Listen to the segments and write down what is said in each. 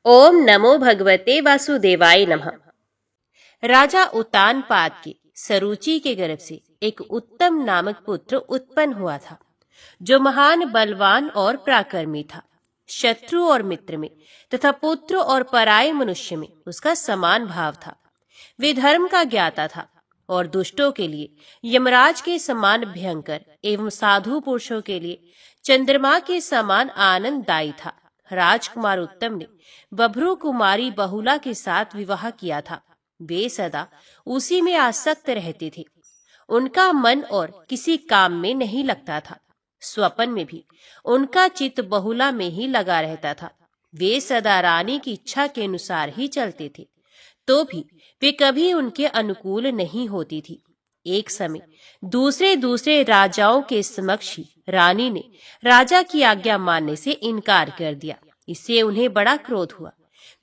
ओम नमो भगवते वासुदेवाय नमः। राजा उतानपाद के सरुचि के गर्भ से एक उत्तम नामक पुत्र उत्पन्न हुआ था, जो महान बलवान और पराक्रमी था। शत्रु और मित्र में तथा पुत्र और पराये मनुष्य में उसका समान भाव था। वे धर्म का ज्ञाता था और दुष्टों के लिए यमराज के समान भयंकर एवं साधु पुरुषों के लिए चंद्रमा के समान आनंददायी था। राजकुमार उत्तम ने बभ्रू कुमारी बहुला के साथ विवाह किया था। वे सदा उसी में आसक्त रहते थे। उनका मन और किसी काम में नहीं लगता था। स्वप्न में भी उनका चित्त बहुला में ही लगा रहता था। वे सदा रानी की इच्छा के अनुसार ही चलते थे, तो भी वे कभी उनके अनुकूल नहीं होती थी। एक समय दूसरे दूसरे राजाओं के समक्ष ही रानी ने राजा की आज्ञा मानने से इनकार कर दिया। इससे उन्हें बड़ा क्रोध हुआ।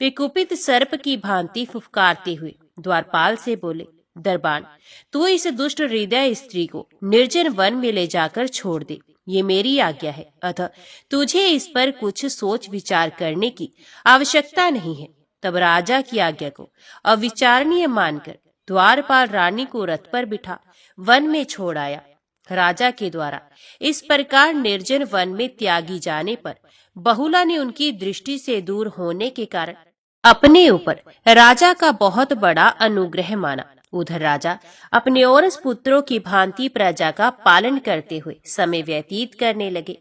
वे कुपित सर्प की भांति फुफकारते हुए द्वारपाल से बोले, दरबान, तू इस दुष्ट हृदय स्त्री को निर्जन वन में ले जाकर छोड़ दे। ये मेरी आज्ञा है, अतः तुझे इस पर कुछ सोच विचार करने की आवश्यकता नहीं है। तब राजा की आज्ञा को अविचारणीय मानकर द्वारपाल रानी को रथ पर बिठा वन में छोड़ आया। राजा के द्वारा इस प्रकार निर्जन वन में त्यागी जाने पर बहुला ने उनकी दृष्टि से दूर होने के कारण अपने ऊपर राजा का बहुत बड़ा अनुग्रह माना। उधर राजा अपने और पुत्रों की भांति प्रजा का पालन करते हुए समय व्यतीत करने लगे।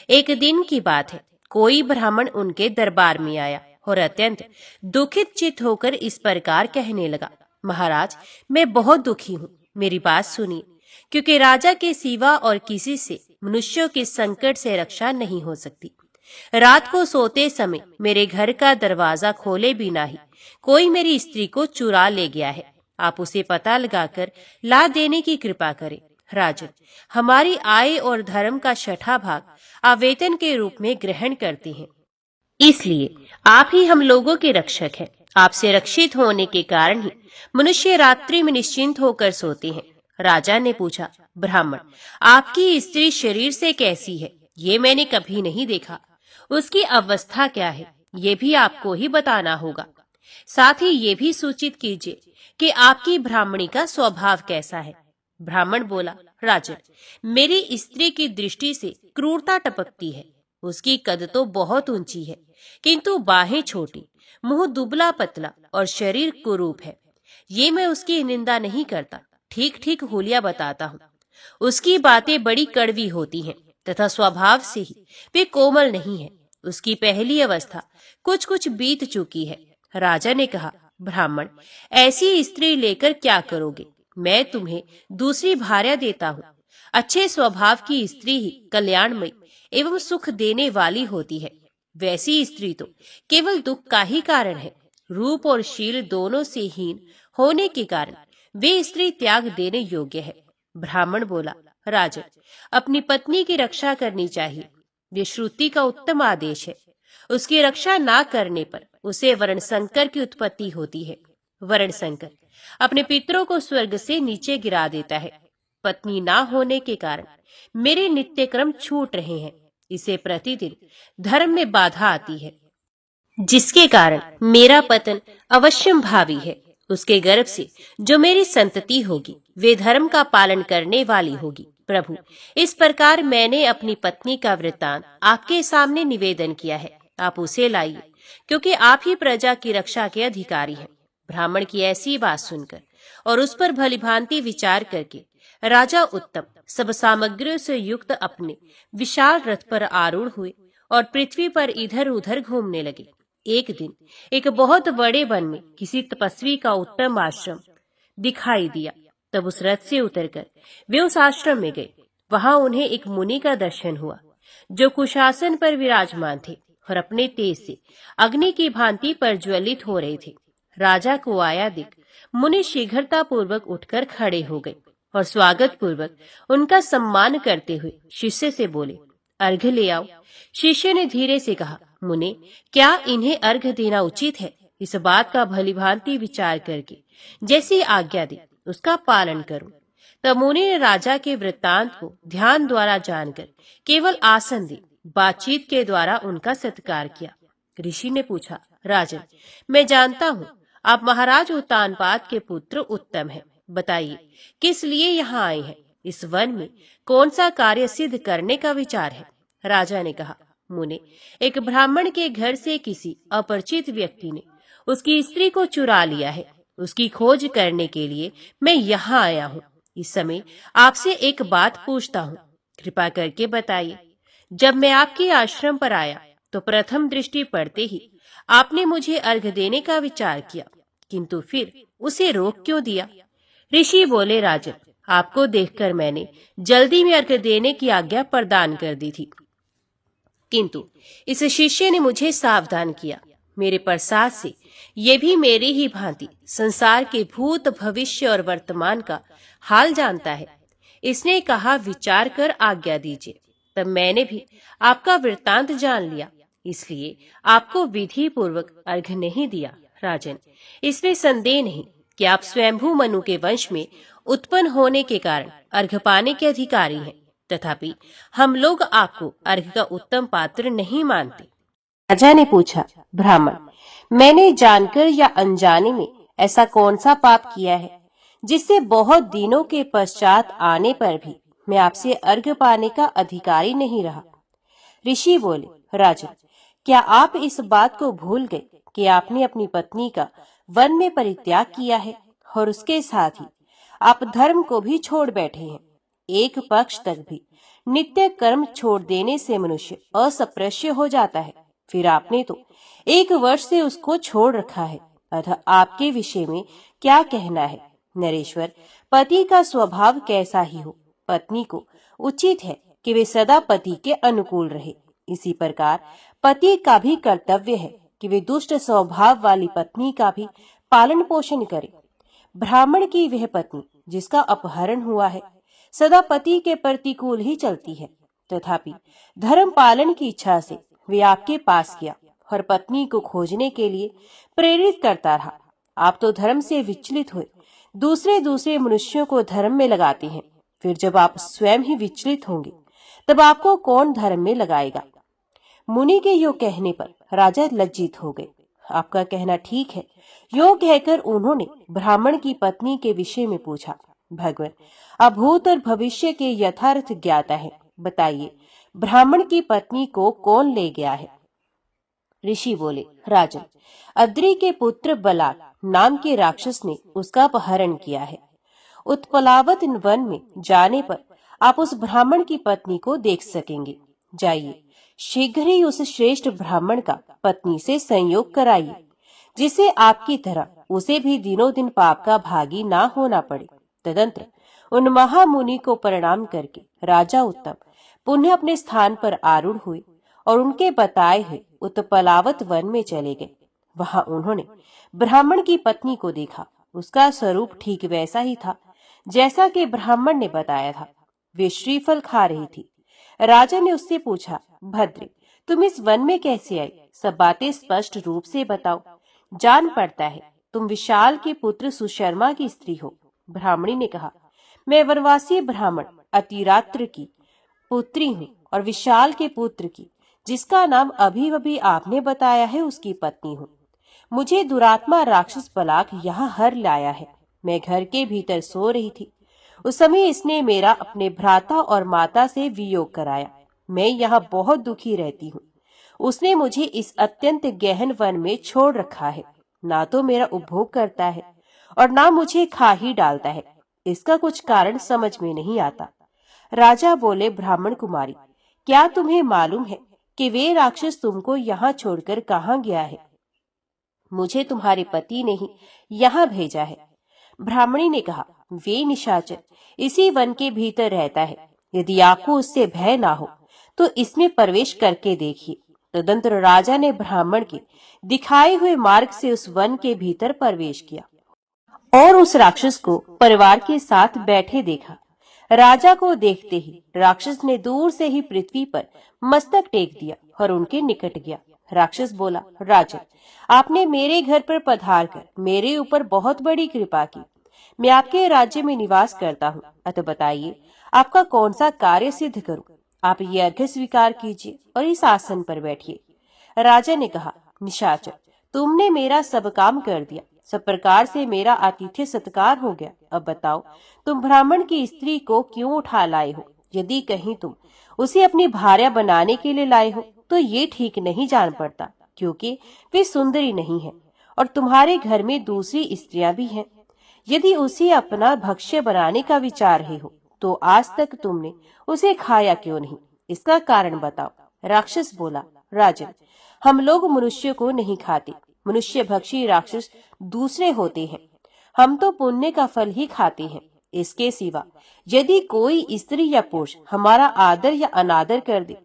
एक दिन की बात है, कोई ब्राह्मण उनके दरबार में आया और अत्यंत दुखित चित्त होकर इस प्रकार कहने लगा, महाराज, मैं बहुत दुखी हूँ, मेरी बात सुनिए। क्योंकि राजा के सिवा और किसी से मनुष्यों के संकट से रक्षा नहीं हो सकती। रात को सोते समय मेरे घर का दरवाजा खोले बिना ही कोई मेरी स्त्री को चुरा ले गया है। आप उसे पता लगाकर ला देने की कृपा करें। राजन, हमारी आय और धर्म का छठा भाग आप वेतन के रूप में ग्रहण करते हैं, इसलिए आप ही हम लोगों के रक्षक हैं। आपसे रक्षित होने के कारण ही मनुष्य रात्रि में निश्चिंत होकर सोते हैं। राजा ने पूछा, ब्राह्मण, आपकी स्त्री शरीर से कैसी है? ये मैंने कभी नहीं देखा। उसकी अवस्था क्या है, ये भी आपको ही बताना होगा। साथ ही ये भी सूचित कीजिए कि आपकी ब्राह्मणी का स्वभाव कैसा है। ब्राह्मण बोला, राजन, मेरी स्त्री की दृष्टि से क्रूरता टपकती है। उसकी कद तो बहुत ऊंची है, किंतु बाहें छोटी, मुंह दुबला पतला और शरीर कुरूप है। ये मैं उसकी निंदा नहीं करता, ठीक ठीक हुलिया बताता हूँ। उसकी बातें बड़ी कड़वी होती हैं तथा स्वभाव से ही वे कोमल नहीं है। उसकी पहली अवस्था कुछ कुछ बीत चुकी है। राजा ने कहा, ब्राह्मण, ऐसी स्त्री लेकर क्या करोगे? मैं तुम्हें दूसरी भार्या देता हूँ। अच्छे स्वभाव की स्त्री ही कल्याणमयी एवं सुख देने वाली होती है। वैसी स्त्री तो केवल दुख का ही कारण है। रूप और शील दोनों से हीन होने के कारण वे स्त्री त्याग देने योग्य है। ब्राह्मण बोला, राजन, अपनी पत्नी की रक्षा करनी चाहिए। ये श्रुति का उत्तम आदेश है। उसकी रक्षा ना करने पर उसे वर्ण संकर की उत्पत्ति होती है। वर्ण संकर अपने पितरों को स्वर्ग से नीचे गिरा देता है। पत्नी ना होने के कारण मेरे नित्य क्रम छूट रहे हैं। इसे प्रतिदिन धर्म में बाधा आती है, जिसके कारण मेरा पतन अवश्यम भावी है। उसके गर्भ से जो मेरी संतति होगी वे धर्म का पालन करने वाली होगी। प्रभु, इस प्रकार मैंने अपनी पत्नी का वृत्तांत आपके सामने निवेदन किया है। आप उसे लाइए, क्योंकि आप ही प्रजा की रक्षा के अधिकारी हैं। ब्राह्मण की ऐसी बात सुनकर और उस पर भलीभांति विचार करके राजा उत्तम सब सामग्रियों से युक्त अपने विशाल रथ पर आरूढ़ हुए और पृथ्वी पर इधर उधर घूमने लगे। एक दिन एक बहुत बड़े वन में किसी तपस्वी का उत्तम आश्रम दिखाई दिया। तब उस रथ से उतरकर वे उस आश्रम में गए। वहां उन्हें एक मुनि का दर्शन हुआ, जो कुशासन पर विराजमान थे और अपने तेज से अग्नि की भांति प्रज्वलित हो रहे थे। राजा को आया देख मुनि शीघ्रता पूर्वक उठकर खड़े हो गए और स्वागत पूर्वक उनका सम्मान करते हुए शिष्य से बोले, अर्घ्य ले आओ। शिष्य ने धीरे से कहा, मुने, क्या इन्हें अर्घ्य देना उचित है? इस बात का भलीभांति विचार करके जैसी आज्ञा दी उसका पालन करूं। तब मुनि ने राजा के वृत्तांत को ध्यान द्वारा जानकर केवल आसन दी बातचीत के द्वारा उनका सत्कार किया। ऋषि ने पूछा, राजन, मैं जानता हूँ आप महाराज उत्तानपाद के पुत्र उत्तम हैं। बताइए किस लिए यहाँ आए हैं? इस वन में कौन सा कार्य सिद्ध करने का विचार है? राजा ने कहा, मुने, एक ब्राह्मण के घर से किसी अपरिचित व्यक्ति ने उसकी स्त्री को चुरा लिया है। उसकी खोज करने के लिए मैं यहाँ आया हूँ। इस समय आपसे एक बात पूछता हूँ, कृपा करके बताइए। जब मैं आपके आश्रम पर आया तो प्रथम दृष्टि पड़ते ही आपने मुझे अर्घ देने का विचार किया, किंतु फिर उसे रोक क्यों दिया? ऋषि बोले, राजन, आपको देखकर मैंने जल्दी में अर्घ देने की आज्ञा प्रदान कर दी थी, किंतु इस शिष्य ने मुझे सावधान किया। मेरे प्रसाद से ये भी मेरी ही भांति संसार के भूत, भविष्य और वर्तमान का हाल जानता है। इसने कहा, विचार कर आज्ञा दीजिए। तब मैंने भी आपका वृत्तांत जान लिया, इसलिए आपको विधि पूर्वक अर्घ नहीं दिया। राजन, इसमें संदेह नहीं कि आप स्वयंभू मनु के वंश में उत्पन्न होने के कारण अर्घ पाने के अधिकारी हैं, तथापि हम लोग आपको अर्घ का उत्तम पात्र नहीं मानते। राजा ने पूछा, ब्राह्मण, मैंने जानकर या अनजाने में ऐसा कौन सा पाप किया है जिससे बहुत दिनों के पश्चात आने पर भी मैं आपसे अर्घ पाने का अधिकारी नहीं रहा? ऋषि बोले, राजन, क्या आप इस बात को भूल गए कि आपने अपनी पत्नी का वन में परित्याग किया है और उसके साथ ही आप धर्म को भी छोड़ बैठे हैं? एक पक्ष तक भी नित्य कर्म छोड़ देने से मनुष्य असपृश्य हो जाता है। फिर आपने तो 1 वर्ष से उसको छोड़ रखा है, अतः आपके विषय में क्या कहना है? नरेश्वर, पति का स्वभाव कैसा ही हो, पत्नी को उचित है कि वे सदा पति के अनुकूल रहे। इसी प्रकार पति का भी कर्तव्य है कि वे दुष्ट स्वभाव वाली पत्नी का भी पालन पोषण करे। ब्राह्मण की वह पत्नी जिसका अपहरण हुआ है सदा पति के प्रतिकूल ही चलती है, तथापि धर्म पालन की इच्छा से वे आपके पास गया और पत्नी को खोजने के लिए प्रेरित करता रहा। आप तो धर्म से विचलित हुए दूसरे मनुष्यों को धर्म में लगाते हैं। फिर जब आप स्वयं ही विचलित होंगे तब आपको कौन धर्म में लगाएगा? मुनि के यो कहने पर राजा लज्जित हो गए। आपका कहना ठीक है, यो कहकर उन्होंने ब्राह्मण की पत्नी के विषय में पूछा, भगवान, आप भूत और भविष्य के यथार्थ ज्ञाता है, बताइए ब्राह्मण की पत्नी को कौन ले गया है? ऋषि बोले, राजन, अद्रि के पुत्र बलाक नाम के राक्षस ने उसका अपहरण किया है। उत्पलावत वन में जाने पर आप उस ब्राह्मण की पत्नी को देख सकेंगे। जाइए, शीघ्र ही उस श्रेष्ठ ब्राह्मण का पत्नी से संयोग कराइए, जिससे आपकी तरह उसे भी दिनों दिन पाप का भागी ना होना पड़े। तदंतर उन महामुनि को प्रणाम करके राजा उत्तम पुनः अपने स्थान पर आरूढ़ हुए और उनके बताए हुए उत्पलावत वन में चले गए। वहां उन्होंने ब्राह्मण की पत्नी को देखा। उसका स्वरूप ठीक वैसा ही था जैसा कि ब्राह्मण ने बताया था। वे श्रीफल खा रही थी। राजा ने उससे पूछा, भद्रे, तुम इस वन में कैसे आई? सब बातें स्पष्ट रूप से बताओ। जान पड़ता है तुम विशाल के पुत्र सुशर्मा की स्त्री हो। ब्राह्मणी ने कहा, मैं वनवासी ब्राह्मण अतिरात्र की पुत्री हूँ और विशाल के पुत्र की, जिसका नाम अभी अभी आपने बताया है, उसकी पत्नी हूँ। मुझे दुरात्मा राक्षस बलाक यहाँ हर लाया है। मैं घर के भीतर सो रही थी। उस समय इसने मेरा अपने भ्राता और माता से वियोग कराया। मैं यहाँ बहुत दुखी रहती हूँ। उसने मुझे इस अत्यंत गहन वन में छोड़ रखा है। ना तो मेरा उपभोग करता है और ना मुझे खा ही डालता है। इसका कुछ कारण समझ में नहीं आता। राजा बोले, ब्राह्मण कुमारी, क्या तुम्हें मालूम है कि वे राक्षस तुमको यहाँ छोड़कर कहाँ गया है? मुझे तुम्हारे पति ने ही यहाँ भेजा है। ब्राह्मणी ने कहा, वे निशाचर इसी वन के भीतर रहता है। यदि आपको उससे भय ना हो तो इसमें प्रवेश करके देखिए। तदंतर राजा ने ब्राह्मण के दिखाए हुए मार्ग से उस वन के भीतर प्रवेश किया और उस राक्षस को परिवार के साथ बैठे देखा। राजा को देखते ही राक्षस ने दूर से ही पृथ्वी पर मस्तक टेक दिया और उनके निकट गया। राक्षस बोला, राजन, आपने मेरे घर पर पधार कर मेरे ऊपर बहुत बड़ी कृपा की। मैं आपके राज्य में निवास करता हूँ, अतः बताइए आपका कौन सा कार्य सिद्ध करूं? आप ये अर्घ्य स्वीकार कीजिए और इस आसन पर बैठिए। राजा ने कहा, निशाचर, तुमने मेरा सब काम कर दिया, सब प्रकार से मेरा आतिथ्य सत्कार हो गया। अब बताओ, तुम ब्राह्मण की स्त्री को क्यों उठा लाए हो? यदि कहीं तुम उसे अपनी भार्या बनाने के लिए लाए हो तो ये ठीक नहीं जान पड़ता, क्योंकि वे सुंदरी नहीं है और तुम्हारे घर में दूसरी स्त्रियां भी हैं। यदि उसे अपना भक्ष्य बनाने का विचार ही हो तो आज तक तुमने उसे खाया क्यों नहीं? इसका कारण बताओ। राक्षस बोला, राजन, हम लोग मनुष्य को नहीं खाते, मनुष्य भक्षी राक्षस दूसरे होते हैं। हम तो पुण्य का फल ही खाते हैं। इसके सिवा यदि कोई स्त्री या पुरुष हमारा आदर या अनादर कर दे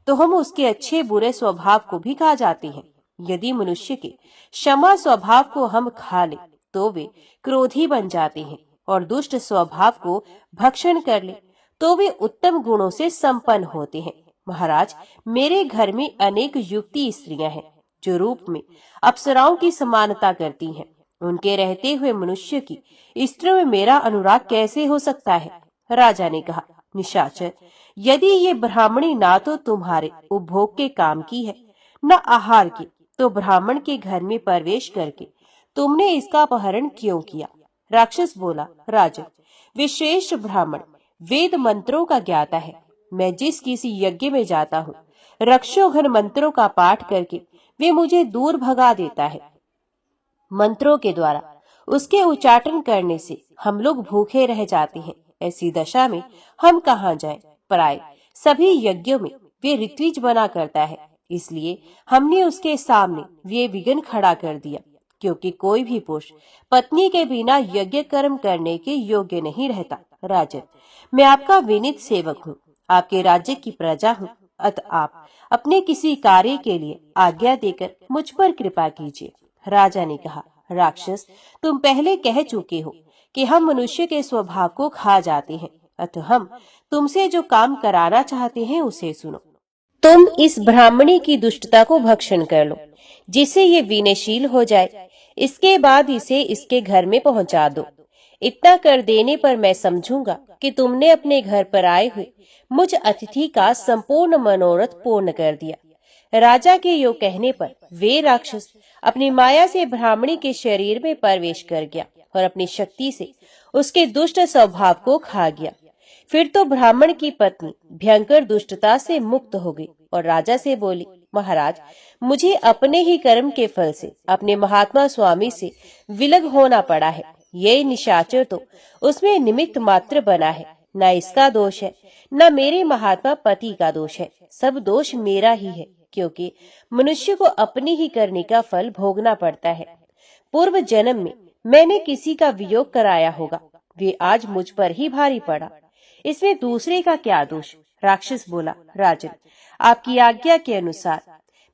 तो हम उसके अच्छे बुरे स्वभाव को भी खा जाते हैं। यदि मनुष्य के क्षमा स्वभाव को हम खा ले तो वे क्रोधी बन जाते हैं, और दुष्ट स्वभाव को भक्षण कर ले तो वे उत्तम गुणों से संपन्न होते हैं। महाराज, मेरे घर में अनेक युवती स्त्रियां हैं जो रूप में अप्सराओं की समानता करती हैं। उनके रहते हुए मनुष्य की स्त्रियों में मेरा अनुराग कैसे हो सकता है? राजा ने कहा, निशाचर, यदि ये ब्राह्मणी ना तो तुम्हारे उपभोग के काम की है न आहार की, तो ब्राह्मण के घर में प्रवेश करके तुमने इसका अपहरण क्यों किया? राक्षस बोला, राजन, विशेष ब्राह्मण वेद मंत्रों का ज्ञाता है। मैं जिस किसी यज्ञ में जाता हूँ, रक्षोघन मंत्रों का पाठ करके वे मुझे दूर भगा देता है। मंत्रों के द्वारा उसके उच्चाटन करने से हम लोग भूखे रह जाते हैं। ऐसी दशा में हम कहाँ जाएं? प्राय सभी यज्ञों में वे ऋत्विज बना करता है, इसलिए हमने उसके सामने वे विघ्न खड़ा कर दिया, क्योंकि कोई भी पुरुष पत्नी के बिना यज्ञ कर्म करने के योग्य नहीं रहता। राजन, मैं आपका विनीत सेवक हूँ, आपके राज्य की प्रजा हूँ, अतः आप अपने किसी कार्य के लिए आज्ञा देकर मुझ पर कृपा कीजिए। राजा ने कहा, राक्षस, तुम पहले कह चुके हो कि हम मनुष्य के स्वभाव को खा जाते हैं, अतः हम तुमसे जो काम कराना चाहते हैं उसे सुनो। तुम इस ब्राह्मणी की दुष्टता को भक्षण कर लो, जिससे ये विनयशील हो जाए। इसके बाद इसे इसके घर में पहुंचा दो। इतना कर देने पर मैं समझूंगा कि तुमने अपने घर पर आए हुए मुझ अतिथि का संपूर्ण मनोरथ पूर्ण कर दिया। राजा के यो कहने पर वे राक्षस अपनी माया से ब्राह्मणी के शरीर में प्रवेश कर गया और अपनी शक्ति से उसके दुष्ट स्वभाव को खा गया। फिर तो ब्राह्मण की पत्नी भयंकर दुष्टता से मुक्त हो गई और राजा से बोली, महाराज, मुझे अपने ही कर्म के फल से अपने महात्मा स्वामी से विलग होना पड़ा है। ये निशाचर तो उसमें निमित्त मात्र बना है, न इसका दोष है न मेरे महात्मा पति का दोष है। सब दोष मेरा ही है, क्योंकि मनुष्य को अपनी ही करने का फल भोगना पड़ता है। पूर्व जन्म में मैंने किसी का वियोग कराया होगा, वे आज मुझ पर ही भारी पड़ा। इसमें दूसरे का क्या दोष? राक्षस बोला, राजन, आपकी आज्ञा के अनुसार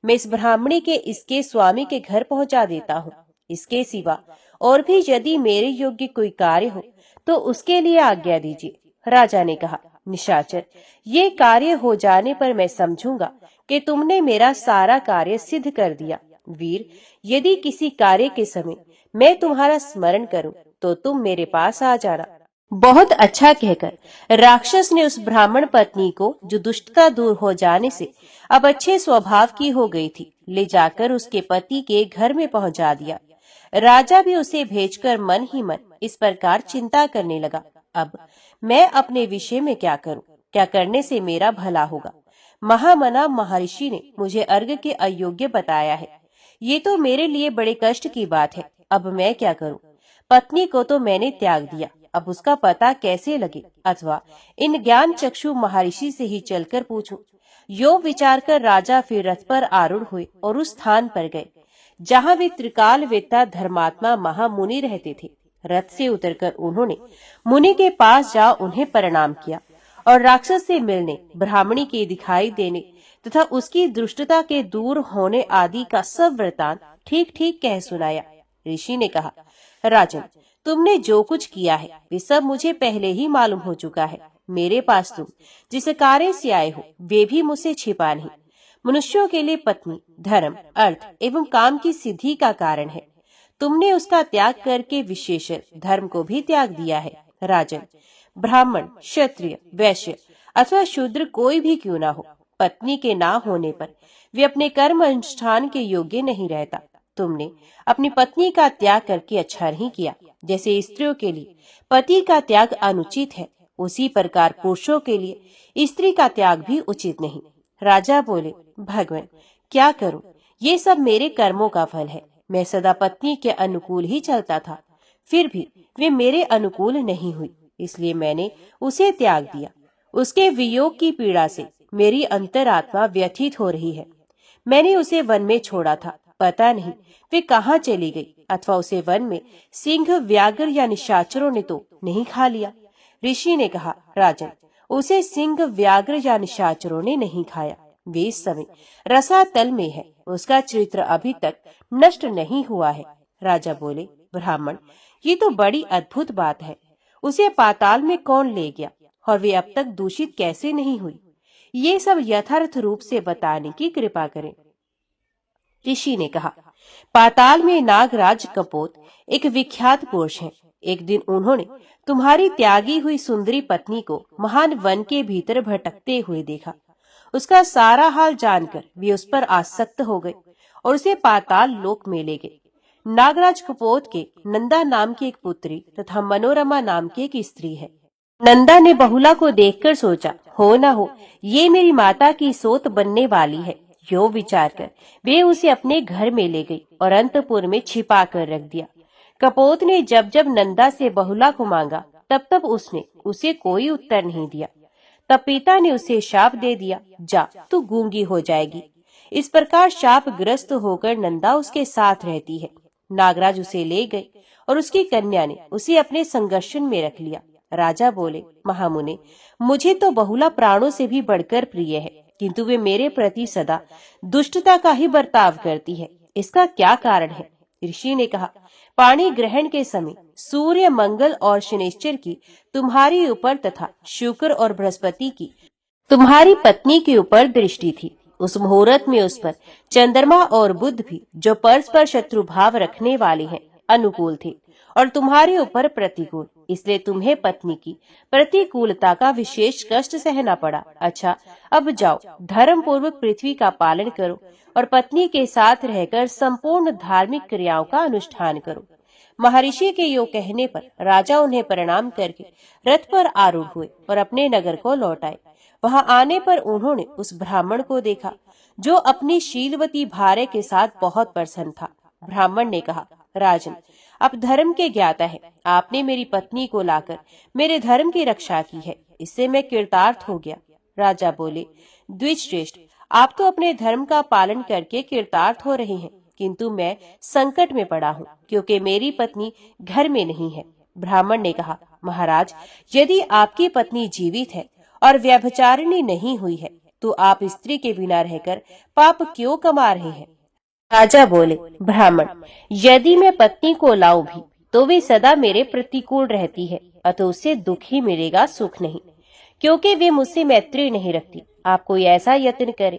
मैं इस ब्राह्मणी के इसके स्वामी के घर पहुंचा देता हूँ। इसके सिवा और भी यदि मेरे योग्य कोई कार्य हो तो उसके लिए आज्ञा दीजिए। राजा ने कहा, निशाचर, ये कार्य हो जाने पर मैं समझूंगा कि तुमने मेरा सारा कार्य सिद्ध कर दिया। वीर, यदि किसी कार्य के समय मैं तुम्हारा स्मरण करूं तो तुम मेरे पास आ जाना। बहुत अच्छा कहकर राक्षस ने उस ब्राह्मण पत्नी को, जो दुष्टता दूर हो जाने से अब अच्छे स्वभाव की हो गई थी, ले जाकर उसके पति के घर में पहुंचा दिया। राजा भी उसे भेजकर मन ही मन इस प्रकार चिंता करने लगा, अब मैं अपने विषय में क्या करूं? क्या करने से मेरा भला होगा? महामना महर्षि ने मुझे अर्घ के अयोग्य बताया है। ये तो मेरे लिए बड़े कष्ट की बात है। अब मैं क्या करूं? पत्नी को तो मैंने त्याग दिया, अब उसका पता कैसे लगे? अथवा इन ज्ञान चक्षु महर्षि से ही चलकर पूछूं। यो विचार कर राजा फिर रथ पर आरूढ़ हुए और उस स्थान पर गए जहाँ वे त्रिकाल वेत्ता धर्मात्मा महामुनि रहते थे। रथ से उतरकर उन्होंने मुनि के पास जा उन्हें प्रणाम किया और राक्षस से मिलने, ब्राह्मणी के दिखाई देने तथा उसकी दुष्टता के दूर होने आदि का सब वृतांत ठीक ठीक कह सुनाया। ऋषि ने कहा, राजन, तुमने जो कुछ किया है वे सब मुझे पहले ही मालूम हो चुका है। मेरे पास तुम जिस कार्य से आए हो वे भी मुझसे छिपा नहीं। मनुष्यों के लिए पत्नी धर्म, अर्थ एवं काम की सिद्धि का कारण है। तुमने उसका त्याग करके विशेष धर्म को भी त्याग दिया है। राजन, ब्राह्मण, क्षत्रिय, वैश्य अथवा शूद्र कोई भी क्यों ना हो, पत्नी के ना होने पर वे अपने कर्म अनुष्ठान के योग्य नहीं रहता। तुमने अपनी पत्नी का त्याग करके अच्छा नहीं किया। जैसे स्त्रियों के लिए पति का त्याग अनुचित है, उसी प्रकार पुरुषों के लिए स्त्री का त्याग भी उचित नहीं। राजा बोले, भगवान क्या करूं, ये सब मेरे कर्मों का फल है। मैं सदा पत्नी के अनुकूल ही चलता था, फिर भी वे मेरे अनुकूल नहीं हुई, इसलिए मैंने उसे त्याग दिया। उसके वियोग की पीड़ा से मेरी अंतरात्मा व्यथित हो रही है। मैंने उसे वन में छोड़ा था, पता नहीं वे कहाँ चली गई, अथवा उसे वन में सिंह, व्याघ्र या निशाचरों ने तो नहीं खा लिया। ऋषि ने कहा, राजन, उसे सिंह, व्याघ्र या निशाचरों ने नहीं खाया। वे इस समय रसातल में है, उसका चरित्र अभी तक नष्ट नहीं हुआ है। राजा बोले, ब्राह्मण, ये तो बड़ी अद्भुत बात है। उसे पाताल में कौन ले गया और वे अब तक दूषित कैसे नहीं हुई? ये सब यथार्थ रूप से बताने की कृपा करें। ऋषि ने कहा, पाताल में नागराज कपोत एक विख्यात पुरुष हैं। एक दिन उन्होंने तुम्हारी त्यागी हुई सुंदरी पत्नी को महान वन के भीतर भटकते हुए देखा। उसका सारा हाल जानकर वे उस पर आसक्त हो गए और उसे पाताल लोक में ले गए। नागराज कपोत के नंदा नाम की एक पुत्री तथा मनोरमा नाम की एक स्त्री है। नंदा ने बहुला को देखकर सोचा, हो न हो ये मेरी माता की सोत बनने वाली है। यो विचार कर वे उसे अपने घर में ले गई और अंतपुर में छिपा कर रख दिया। कपोत ने जब जब नंदा से बहुला को मांगा, तब तब उसने उसे कोई उत्तर नहीं दिया। तब पिता ने उसे शाप दे दिया, जा तू गूंगी हो जाएगी। इस प्रकार शाप ग्रस्त होकर नंदा उसके साथ रहती है। नागराज उसे ले गए और उसकी कन्या ने उसे अपने संगर्शन में रख लिया। राजा बोले, महामुने, मुझे तो बहुला प्राणों से भी बढ़कर प्रिय है, किंतु वे मेरे प्रति सदा दुष्टता का ही बर्ताव करती है। इसका क्या कारण है? ऋषि ने कहा, पाणी ग्रहण के समय सूर्य, मंगल और शनिश्चर की तुम्हारी ऊपर तथा शुक्र और बृहस्पति की तुम्हारी पत्नी के ऊपर दृष्टि थी। उस मुहूर्त में उस पर चंद्रमा और बुध भी, जो परस्पर शत्रु भाव रखने वाले हैं, अनुकूल थे और तुम्हारे ऊपर प्रतिकूल। इसलिए तुम्हें पत्नी की प्रतिकूलता का विशेष कष्ट सहना पड़ा। अच्छा, अब जाओ, धर्म पूर्वक पृथ्वी का पालन करो और पत्नी के साथ रहकर संपूर्ण धार्मिक क्रियाओं का अनुष्ठान करो। महर्षि के यो कहने पर राजा उन्हें प्रणाम करके रथ पर आरूढ़ हुए और अपने नगर को लौट आए। वहां आने पर उन्होंने उस ब्राह्मण को देखा, जो अपनी शीलवती भार्या के साथ बहुत प्रसन्न था। ब्राह्मण ने कहा, राजन, आप धर्म के ज्ञाता हैं। आपने मेरी पत्नी को लाकर मेरे धर्म की रक्षा की है, इससे मैं कृतार्थ हो गया। राजा बोले, द्विजश्रेष्ठ, आप तो अपने धर्म का पालन करके कृतार्थ हो रहे हैं, किंतु मैं संकट में पड़ा हूँ, क्योंकि मेरी पत्नी घर में नहीं है। ब्राह्मण ने कहा, महाराज, यदि आपकी पत्नी जीवित है और व्यभिचारिणी नहीं हुई है, तो आप स्त्री के बिना रहकर पाप क्यों कमा रहे हैं? राजा बोले, ब्राह्मण, यदि मैं पत्नी को लाऊं भी, तो वे सदा मेरे प्रतिकूल रहती है, अतः उससे दुख ही मिलेगा, सुख नहीं, क्योंकि वे मुझसे मैत्री नहीं रखती। आप कोई ऐसा यत्न करें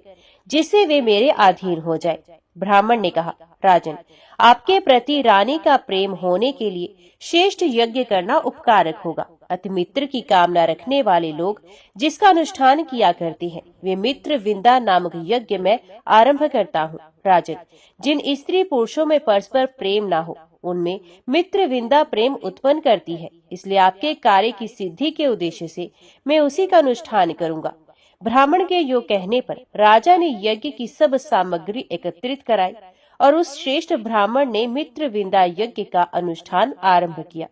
जिससे वे मेरे अधीन हो जाए। ब्राह्मण ने कहा, राजन, आपके प्रति रानी का प्रेम होने के लिए श्रेष्ठ यज्ञ करना उपकारक होगा। अति मित्र की कामना रखने वाले लोग जिसका अनुष्ठान किया करते हैं, वे मित्र विंदा नामक यज्ञ में आरंभ करता हूँ। राजन, जिन स्त्री पुरुषों में परस्पर प्रेम ना हो, उनमें मित्र विंदा प्रेम उत्पन्न करती है। इसलिए आपके कार्य की सिद्धि के उद्देश्य से मैं उसी का अनुष्ठान करूंगा। ब्राह्मण के यो कहने पर राजा ने यज्ञ की सब सामग्री एकत्रित कराई और उस श्रेष्ठ ब्राह्मण ने मित्र विंदा यज्ञ का अनुष्ठान आरंभ किया।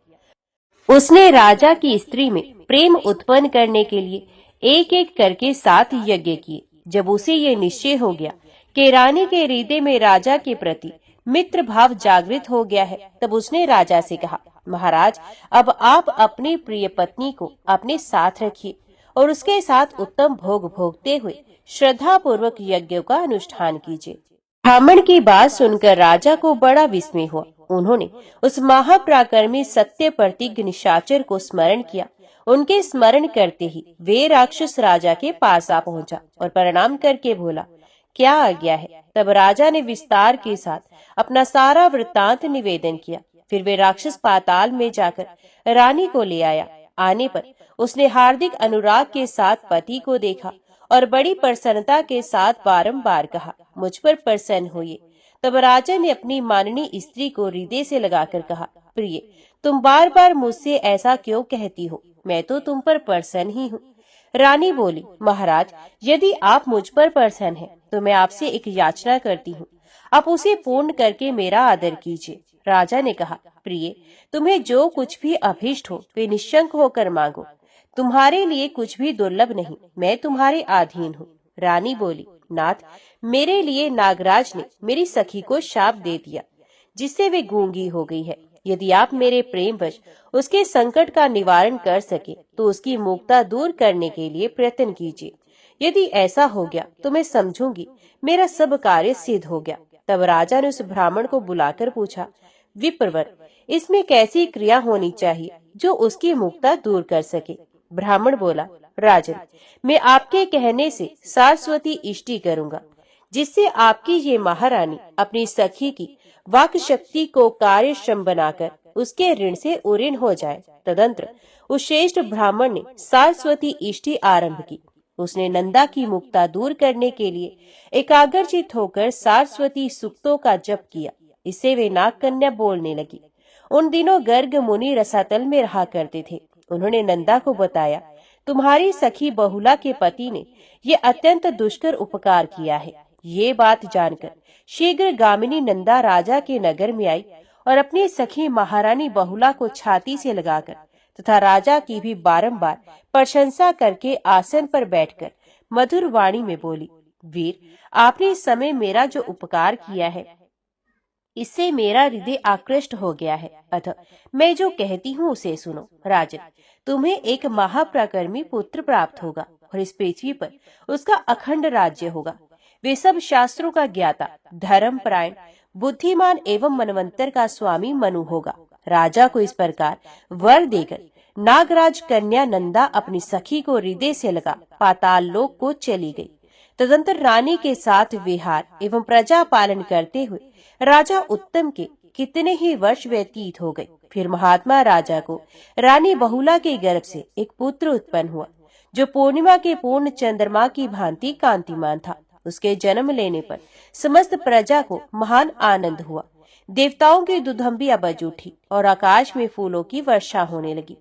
उसने राजा की स्त्री में प्रेम उत्पन्न करने के लिए एक एक करके 7 यज्ञ किए। जब उसे ये निश्चय हो गया कि रानी के हृदय में राजा के प्रति मित्र भाव जागृत हो गया है, तब उसने राजा से कहा, महाराज, अब आप अपनी प्रिय पत्नी को अपने साथ रखिए और उसके साथ उत्तम भोग भोगते हुए श्रद्धा पूर्वक यज्ञ का अनुष्ठान कीजिए। ब्राह्मण की बात सुनकर राजा को बड़ा विस्मय हुआ। उन्होंने उस महापराक्रमी सत्य प्रतिज्ञ निशाचर को स्मरण किया। उनके स्मरण करते ही वे राक्षस राजा के पास आ पहुंचा और प्रणाम करके बोला, क्या आज्ञा है? तब राजा ने विस्तार के साथ अपना सारा वृत्तांत निवेदन किया। फिर वे राक्षस पाताल में जाकर रानी को ले आया। आने पर उसने हार्दिक अनुराग के साथ पति को देखा और बड़ी प्रसन्नता के साथ बारंबार कहा, मुझ पर प्रसन्न होइए। तब राजा ने अपनी माननीय स्त्री को हृदय से लगाकर कहा, प्रिय, तुम बार बार मुझसे ऐसा क्यों कहती हो? मैं तो तुम पर प्रसन्न ही हूँ। रानी बोली, महाराज, यदि आप मुझ पर प्रसन्न हैं, तो मैं आपसे एक याचना करती हूँ। आप उसे पूर्ण करके मेरा आदर कीजिए। राजा ने कहा, प्रिय, तुम्हें जो कुछ भी अभीष्ट हो वे निशंक होकर मांगो। तुम्हारे लिए कुछ भी दुर्लभ नहीं, मैं तुम्हारे अधीन हूँ। रानी बोली, नाथ, मेरे लिए नागराज ने मेरी सखी को शाप दे दिया, जिससे वे गूंगी हो गई है। यदि आप मेरे प्रेमवश उसके संकट का निवारण कर सके तो उसकी मूकता दूर करने के लिए प्रयत्न कीजिए। यदि ऐसा हो गया तो मैं समझूंगी मेरा सब कार्य सिद्ध हो गया। तब राजा ने उस ब्राह्मण को बुलाकर पूछा, विप्रवर, इसमें कैसी क्रिया होनी चाहिए जो उसकी मूकता दूर कर सके? ब्राह्मण बोला, राजन, मैं आपके कहने से सारस्वती इष्टि करूंगा, जिससे आपकी ये महारानी अपनी सखी की वाक शक्ति को कार्यक्षम बनाकर उसके ऋण से उऋण हो जाए। तदंतर उस श्रेष्ठ ब्राह्मण ने सारस्वती इष्टि आरंभ की। उसने नंदा की मुक्ता दूर करने के लिए एकाग्रचित होकर सारस्वती सूक्तों का जप किया। इससे वे नाग कन्या बोलने लगी। उन दिनों गर्ग मुनि रसातल में रहा करते थे। उन्होंने नंदा को बताया, तुम्हारी सखी बहुला के पति ने ये अत्यंत दुष्कर उपकार किया है। ये बात जानकर शीघ्र गामिनी नंदा राजा के नगर में आई और अपनी सखी महारानी बहुला को छाती से लगाकर तथा राजा की भी बारंबार प्रशंसा करके आसन पर बैठकर मधुर वाणी में बोली, वीर, आपने इस समय मेरा जो उपकार किया है, इससे मेरा हृदय आकृष्ट हो गया है। अतः मैं जो कहती हूँ उसे सुनो। राजन, तुम्हें एक महाप्रकर्मी पुत्र प्राप्त होगा और इस पृथ्वी पर उसका अखंड राज्य होगा। वे सब शास्त्रों का ज्ञाता, धर्मपरायण, बुद्धिमान एवं मनवंतर का स्वामी मनु होगा। राजा को इस प्रकार वर देकर नागराज कन्या नंदा अपनी सखी को हृदय से लगा पाताल लोक को चली गई। तदंतर रानी के साथ विहार एवं प्रजा पालन करते हुए राजा उत्तम के कितने ही वर्ष व्यतीत हो गए। फिर महात्मा राजा को रानी बहुला के गर्भ से एक पुत्र उत्पन्न हुआ, जो पूर्णिमा के पूर्ण चंद्रमा की भांति कांतिमान था। उसके जन्म लेने पर समस्त प्रजा को महान आनंद हुआ। देवताओं की दुधंबियां बज उठी और आकाश में फूलों की वर्षा होने लगी।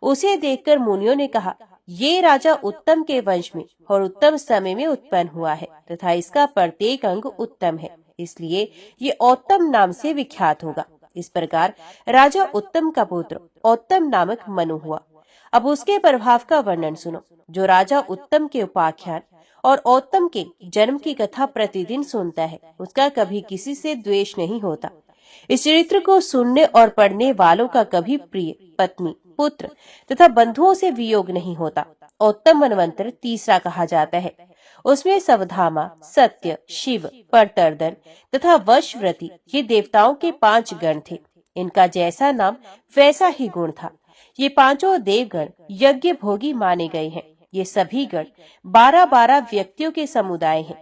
उसे देखकर मुनियों ने कहा, ये राजा उत्तम के वंश में और उत्तम समय में उत्पन्न हुआ है तथा इसका प्रत्येक अंग उत्तम है, इसलिए ये उत्तम नाम से विख्यात होगा। इस प्रकार राजा उत्तम का पुत्र उत्तम नामक मनु हुआ। अब उसके प्रभाव का वर्णन सुनो। जो राजा उत्तम के उपाख्यान और उत्तम के जन्म की कथा प्रतिदिन सुनता है, उसका कभी किसी से द्वेष नहीं होता। इस चरित्र को सुनने और पढ़ने वालों का कभी प्रिय, पत्नी, पुत्र तथा बंधुओं से वियोग नहीं होता। उत्तम मनवंतर तीसरा कहा जाता है। उसमें सवधामा, सत्य, शिव, परतर्दन तथा वशव्रती ये देवताओं के 5 गण थे। इनका जैसा नाम वैसा ही गुण था। ये पांचों देवगण यज्ञ भोगी माने गए हैं। ये सभी गण 12-12 व्यक्तियों के समुदाय हैं।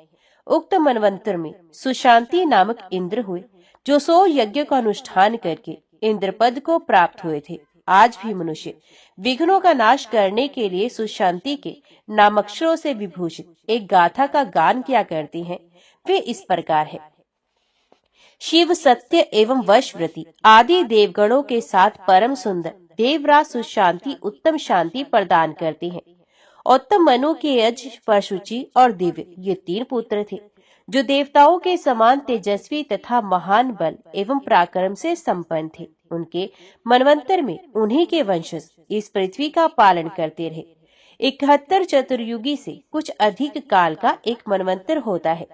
उक्त मनवंतर में सुशांति नामक इंद्र हुए, जो 100 यज्ञ का अनुष्ठान करके इंद्र पद को प्राप्त हुए थे। आज भी मनुष्य विघ्नों का नाश करने के लिए सुशांति के नामाक्षरों से विभूषित एक गाथा का गान किया करते हैं। वे इस प्रकार है। शिव, सत्य एवं वशव्रती आदि देवगणों के साथ परम सुंदर देवराज सुशांति उत्तम शांति प्रदान करते हैं। उत्तम मनु के यज, परशुचि और दिव्य ये 3 पुत्र थे, जो देवताओं के समान तेजस्वी तथा महान बल एवं पराक्रम से संपन्न थे। उनके मनवंतर में उन्हीं के वंशज इस पृथ्वी का पालन करते रहे। 71 चतुर्युगी से कुछ अधिक काल का एक मनवंतर होता है।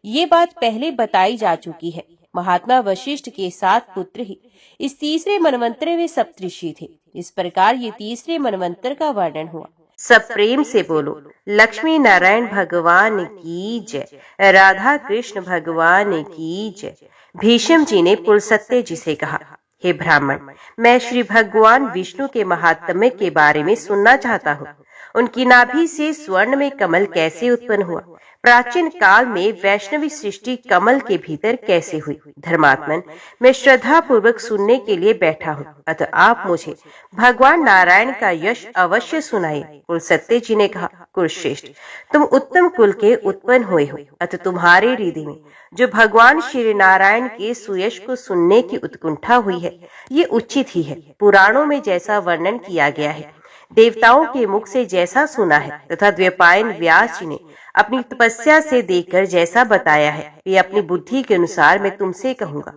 ये बात पहले बताई जा चुकी है। महात्मा वशिष्ठ के 7 पुत्र ही इस तीसरे मनवंतर में सप्तऋषि थे। इस प्रकार ये तीसरे मनवंतर का वर्णन हुआ। सब प्रेम से बोलो, लक्ष्मी नारायण भगवान की जय, राधा कृष्ण भगवान की जय। भीष्म जी ने पुलस्त्य जी से कहा, हे ब्राह्मण, मैं श्री भगवान विष्णु के महात्म्य के बारे में सुनना चाहता हूँ। उनकी नाभि से स्वर्ण में कमल कैसे उत्पन्न हुआ? प्राचीन काल में वैष्णवी सृष्टि कमल के भीतर कैसे हुई? धर्मात्मन, मैं श्रद्धा पूर्वक सुनने के लिए बैठा हूँ, अतः आप मुझे भगवान नारायण का यश अवश्य सुनाइए। कुलसत्य जी ने कहा, कुलश्रेष्ठ, तुम उत्तम कुल के उत्पन्न हुए हो, अतः तुम्हारे हृदय में जो भगवान श्री नारायण के सुयश को सुनने की उत्कंठा हुई है, ये उचित ही है। पुराणों में जैसा वर्णन किया गया है, देवताओं के मुख से जैसा सुना है, तथा द्वैपायन व्यास जी ने अपनी तपस्या से देखकर जैसा बताया है, ये अपनी बुद्धि के अनुसार मैं तुमसे कहूंगा।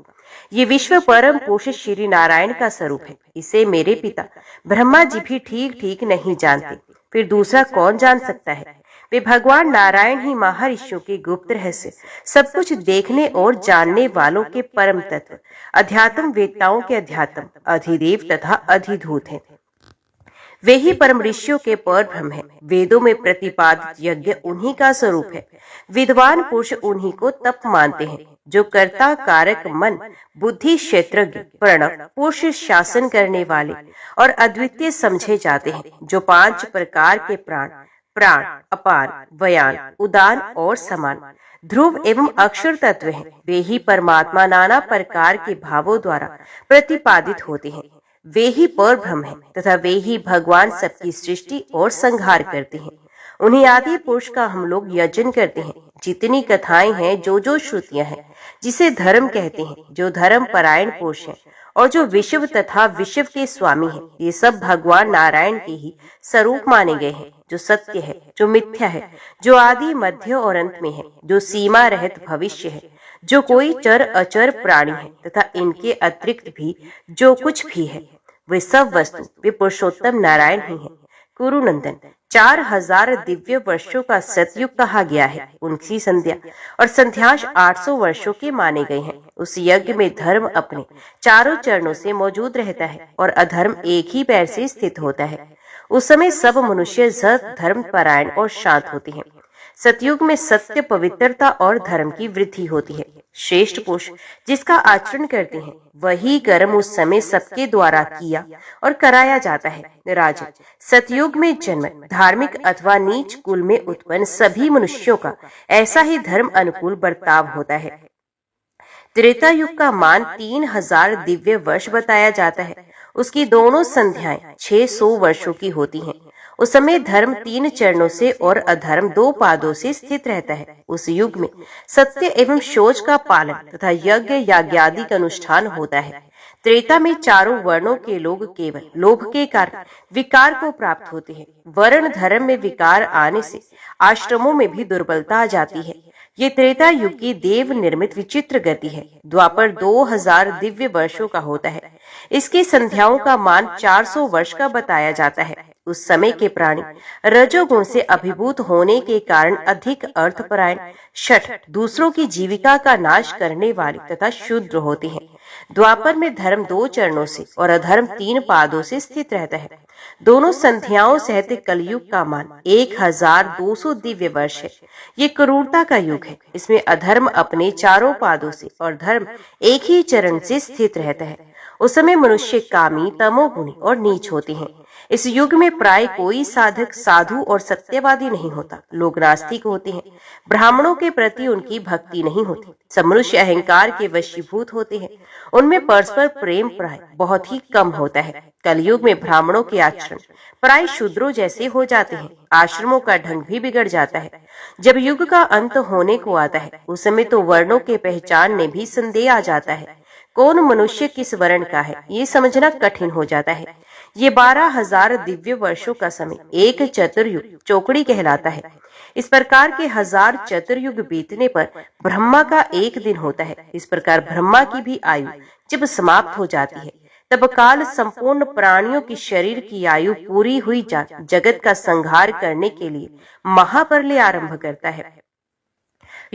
ये विश्व परम पुरुष श्री नारायण का स्वरूप है। इसे मेरे पिता ब्रह्मा जी भी ठीक ठीक नहीं जानते, फिर दूसरा कौन जान सकता है? वे भगवान नारायण ही महर्षियों के गुप्त रहस्य, सब कुछ देखने और जानने वालों के परम तत्व, अध्यात्म वेत्ताओं के अध्यात्म, अधिदेव तथा अधिधूत हैं। वे ही परम ऋषियों के पर ब्रह्म है। वेदों में प्रतिपादित यज्ञ उन्हीं का स्वरूप है। विद्वान पुरुष उन्हीं को तप मानते हैं, जो कर्ता कारक मन बुद्धि क्षेत्रज्ञ प्रणव पुरुष शासन करने वाले और अद्वितीय समझे जाते हैं, जो 5 प्रकार के प्राण अपान व्यान उदान और समान ध्रुव एवं अक्षर तत्व हैं। वे ही परमात्मा नाना प्रकार के भावों द्वारा प्रतिपादित होते हैं। वे ही पर ब्रह्म है तथा वे ही भगवान सबकी सृष्टि और संहार करते हैं। उन्हीं आदि पुरुष का हम लोग यजन करते हैं। जितनी कथाएं हैं, जो श्रुतियां हैं, जिसे धर्म कहते हैं, जो धर्म परायण पुरुष हैं और जो विश्व तथा विश्व के स्वामी हैं, ये सब भगवान नारायण के ही स्वरूप माने गए हैं। जो सत्य है, जो मिथ्या है, जो आदि मध्य और अंत में है, जो सीमा रहित भविष्य है, जो कोई चर अचर प्राणी है तथा इनके अतिरिक्त भी जो कुछ भी है, वे सब वस्तु वे पुरुषोत्तम नारायण ही हैं। कुरुनंदन, 4000 दिव्य वर्षों का सतयुग कहा गया है। उनकी संध्या और संध्यांश 800 वर्षों के माने गए हैं। उस यज्ञ में धर्म अपने चारों चरणों से मौजूद रहता है और अधर्म एक ही पैर से स्थित होता है। उस समय सब मनुष्य सत धर्म परायण और शांत होते हैं। सतयुग में सत्य, पवित्रता और धर्म की वृद्धि होती है। श्रेष्ठ पुरुष जिसका आचरण करते हैं, वही कर्म उस समय सबके द्वारा किया और कराया जाता है। राजन, सतयुग में जन्म धार्मिक अथवा नीच कुल में उत्पन्न सभी मनुष्यों का ऐसा ही धर्म अनुकूल बर्ताव होता है। त्रेता युग का मान 3000 दिव्य वर्ष बताया जाता है। उसकी दोनों संध्याएं 600 वर्षों की होती हैं। उस समय धर्म 3 चरणों से और अधर्म 2 पादों से स्थित रहता है। उस युग में सत्य एवं शौच का पालन तथा यज्ञ याज्ञादि का अनुष्ठान होता है। त्रेता में चारों वर्णों के लोग केवल लोभ के कारण विकार को प्राप्त होते हैं। वर्ण धर्म में विकार आने से आश्रमों में भी दुर्बलता आ जाती है। ये त्रेता युग की देव निर्मित विचित्र गति है। द्वापर 2000 दिव्य वर्षों का होता है। इसकी संध्याओं का मान 400 वर्ष का बताया जाता है। उस समय के प्राणी रजोगुण से अभिभूत होने के कारण अधिक अर्थपरायण, शठ दूसरों की जीविका का नाश करने वाले तथा शूद्र होते हैं। द्वापर में धर्म 2 चरणों से और अधर्म 3 पादों से स्थित रहता है। दोनों संध्याओं सहित कलयुग का मान 1200 दिव्य वर्ष है। ये क्रूरता का युग है। इसमें अधर्म अपने चारों पादों से और धर्म एक ही चरण से स्थित रहता है। उस समय मनुष्य कामी, तमोगुणी और नीच होते हैं। इस युग में प्राय कोई साधक, साधु और सत्यवादी नहीं होता। लोग नास्तिक होते हैं। ब्राह्मणों के प्रति उनकी भक्ति नहीं होती। सब मनुष्य अहंकार के वशीभूत होते हैं। उनमें परस्पर प्रेम प्राय बहुत ही कम होता है। कलयुग में ब्राह्मणों के आचरण प्राय शूद्रों जैसे हो जाते हैं। आश्रमों का ढंग भी बिगड़ जाता है। जब युग का अंत होने को आता है, उस समय तो वर्णों के पहचानने भी संदेह आ जाता है। कौन मनुष्य किस वर्ण का है, ये समझना कठिन हो जाता है। ये 12,000 दिव्य वर्षों का समय एक चतुर्युग चौकड़ी कहलाता है। इस प्रकार के 1000 चतुर्युग बीतने पर ब्रह्मा का एक दिन होता है। इस प्रकार ब्रह्मा की भी आयु जब समाप्त हो जाती है, तब काल संपूर्ण प्राणियों की शरीर की आयु पूरी हुई जगत का संहार करने के लिए महाप्रलय आरंभ करता है।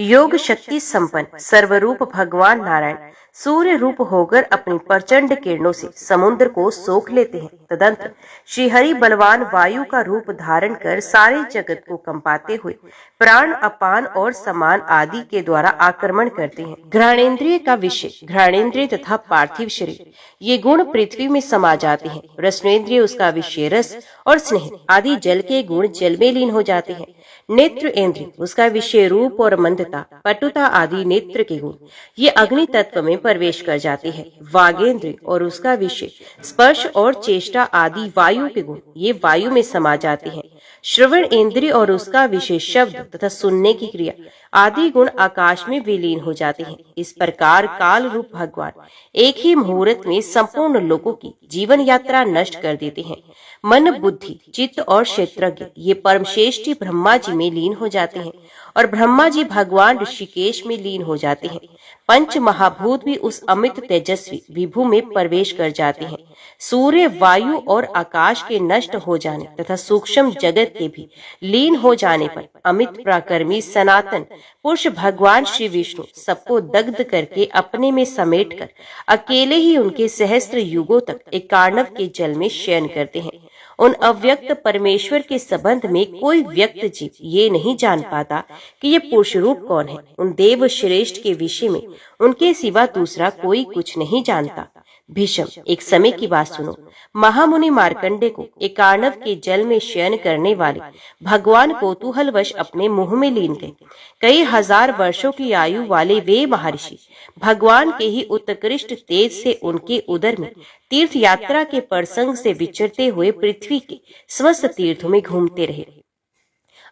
योग शक्ति संपन्न सर्वरूप भगवान नारायण सूर्य रूप होकर अपनी प्रचंड किरणों से समुद्र को सोख लेते हैं। तदंतर श्री हरि बलवान वायु का रूप धारण कर सारे जगत को कंपाते हुए प्राण, अपान और समान आदि के द्वारा आक्रमण करते हैं। घ्राणेन्द्रिय का विषय घ्राणेन्द्रिय तथा पार्थिव शरीर, ये गुण पृथ्वी में समा जाते हैं। रसनेन्द्रिय उसका विषय रस और स्नेह आदि जल के गुण जल में लीन हो जाते हैं। नेत्र इंद्रिय, उसका विषय रूप और मंदता, पटुता आदि नेत्र के गुण, ये अग्नि तत्व में प्रवेश कर जाते हैं। वागेंद्रिय और उसका विषय स्पर्श और चेष्टा आदि वायु के गुण, ये वायु में समा जाते हैं। श्रवण इंद्रिय और उसका विषय शब्द तथा सुनने की क्रिया आदि गुण आकाश में विलीन हो जाते हैं। इस प्रकार काल रूप भगवान एक ही मुहूर्त में संपूर्ण लोगों की जीवन यात्रा नष्ट कर देते हैं। मन, बुद्धि, चित्त और क्षेत्रज्ञ ये परमश्रेष्ठी ब्रह्मा जी में लीन हो जाते हैं और ब्रह्मा जी भगवान ऋषिकेश में लीन हो जाते हैं। पंच महाभूत भी उस अमित तेजस्वी विभु में प्रवेश कर जाते हैं। सूर्य, वायु और आकाश के नष्ट हो जाने तथा सूक्ष्म जगत के भी लीन हो जाने पर अमित पराक्रमी सनातन पुरुष भगवान श्री विष्णु सबको दग्ध करके अपने में समेटकर अकेले ही उनके सहस्त्र युगों तक एकार्णव के जल में शयन करते हैं। उन अव्यक्त परमेश्वर के संबंध में कोई व्यक्त जीव ये नहीं जान पाता कि ये पुरुष रूप कौन है। उन देव श्रेष्ठ के विषय में उनके सिवा दूसरा कोई कुछ नहीं जानता। भीष्म, एक समय की बात सुनो। महामुनि मार्कंडे को एकार्णव के जल में शयन करने वाले भगवान कौतूहलवश अपने मुंह में लीन गए। कई हजार वर्षों की आयु वाले वे महर्षि भगवान के ही उत्कृष्ट तेज से उनके उदर में तीर्थ यात्रा के प्रसंग से विचरते हुए पृथ्वी के समस्त तीर्थों में घूमते रहे।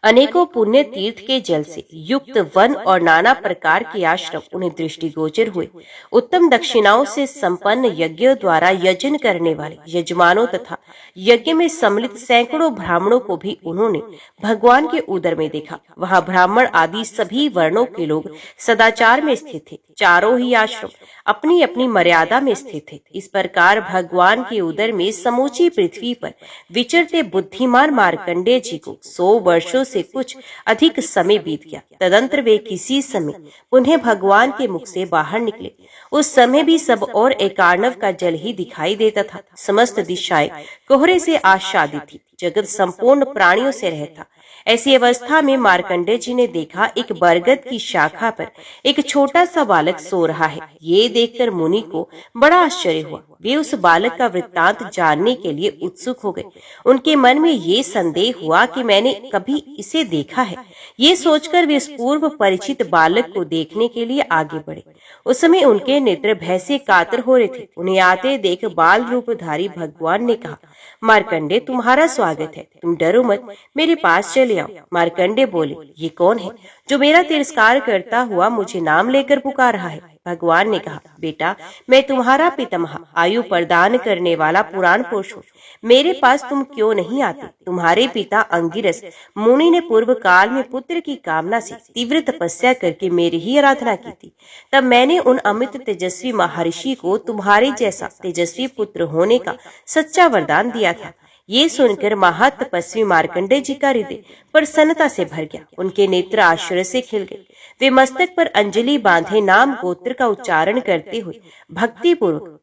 अनेकों पुण्य तीर्थ के जल से युक्त वन और नाना प्रकार के आश्रम उन्हें दृष्टिगोचर हुए। उत्तम दक्षिणाओं से संपन्न यज्ञों द्वारा यजन करने वाले यजमानों तथा यज्ञ में सम्मिलित सैकड़ों ब्राह्मणों को भी उन्होंने भगवान के उदर में देखा। वहां ब्राह्मण आदि सभी वर्णों के लोग सदाचार में स्थित थे। चारों ही आश्रम अपनी अपनी मर्यादा में स्थित थे। इस प्रकार भगवान के उदर में समूची पृथ्वी पर विचरते बुद्धिमान मार्कंडेय जी को 100 वर्षों से कुछ अधिक समय बीत गया। तदंतर वे किसी समय उन्हें भगवान के मुख से बाहर निकले। उस समय भी सब और एकार्णव का जल ही दिखाई देता था। समस्त दिशाएं कोहरे से आच्छादित थी। जगत संपूर्ण प्राणियों से रहता। ऐसी अवस्था में मार्कंडेय जी ने देखा एक बरगद की शाखा पर एक छोटा सा बालक सो रहा है। ये देखकर मुनि को बड़ा आश्चर्य हुआ। वे उस बालक का वृत्तांत जानने के लिए उत्सुक हो गए। उनके मन में ये संदेह हुआ कि मैंने कभी इसे देखा है। ये सोचकर वे उस पूर्व परिचित बालक को देखने के लिए आगे बढ़े। उस समय उनके नेत्र भय से कातर हो रहे थे। उन्हें आते देख बाल रूपधारी भगवान ने कहा, मार्कंडेय, तुम्हारा स्वागत है। तुम डरो मत, मेरे पास चले आओ। मार्कंडेय बोले, ये कौन है जो मेरा तिरस्कार करता हुआ मुझे नाम लेकर पुकार रहा है? भगवान ने कहा, बेटा, मैं तुम्हारा पितामह, आयु प्रदान करने वाला पुराण पुरुष हूँ। मेरे पास तुम क्यों नहीं आते? तुम्हारे पिता अंगिरस मुनि ने पूर्व काल में पुत्र की कामना से तीव्र तपस्या करके मेरी ही आराधना की थी। तब मैंने उन अमित तेजस्वी महर्षि को तुम्हारे जैसा तेजस्वी पुत्र होने का सच्चा वरदान दिया था। ये सुनकर महातपस्वी मार्कंडेय जी का हृदय प्रसन्नता से भर गया। उनके नेत्र आश्चर्य से खिल गए। वे मस्तक पर अंजलि बांधे नाम गोत्र का उच्चारण करते हुए भक्ति पूर्वक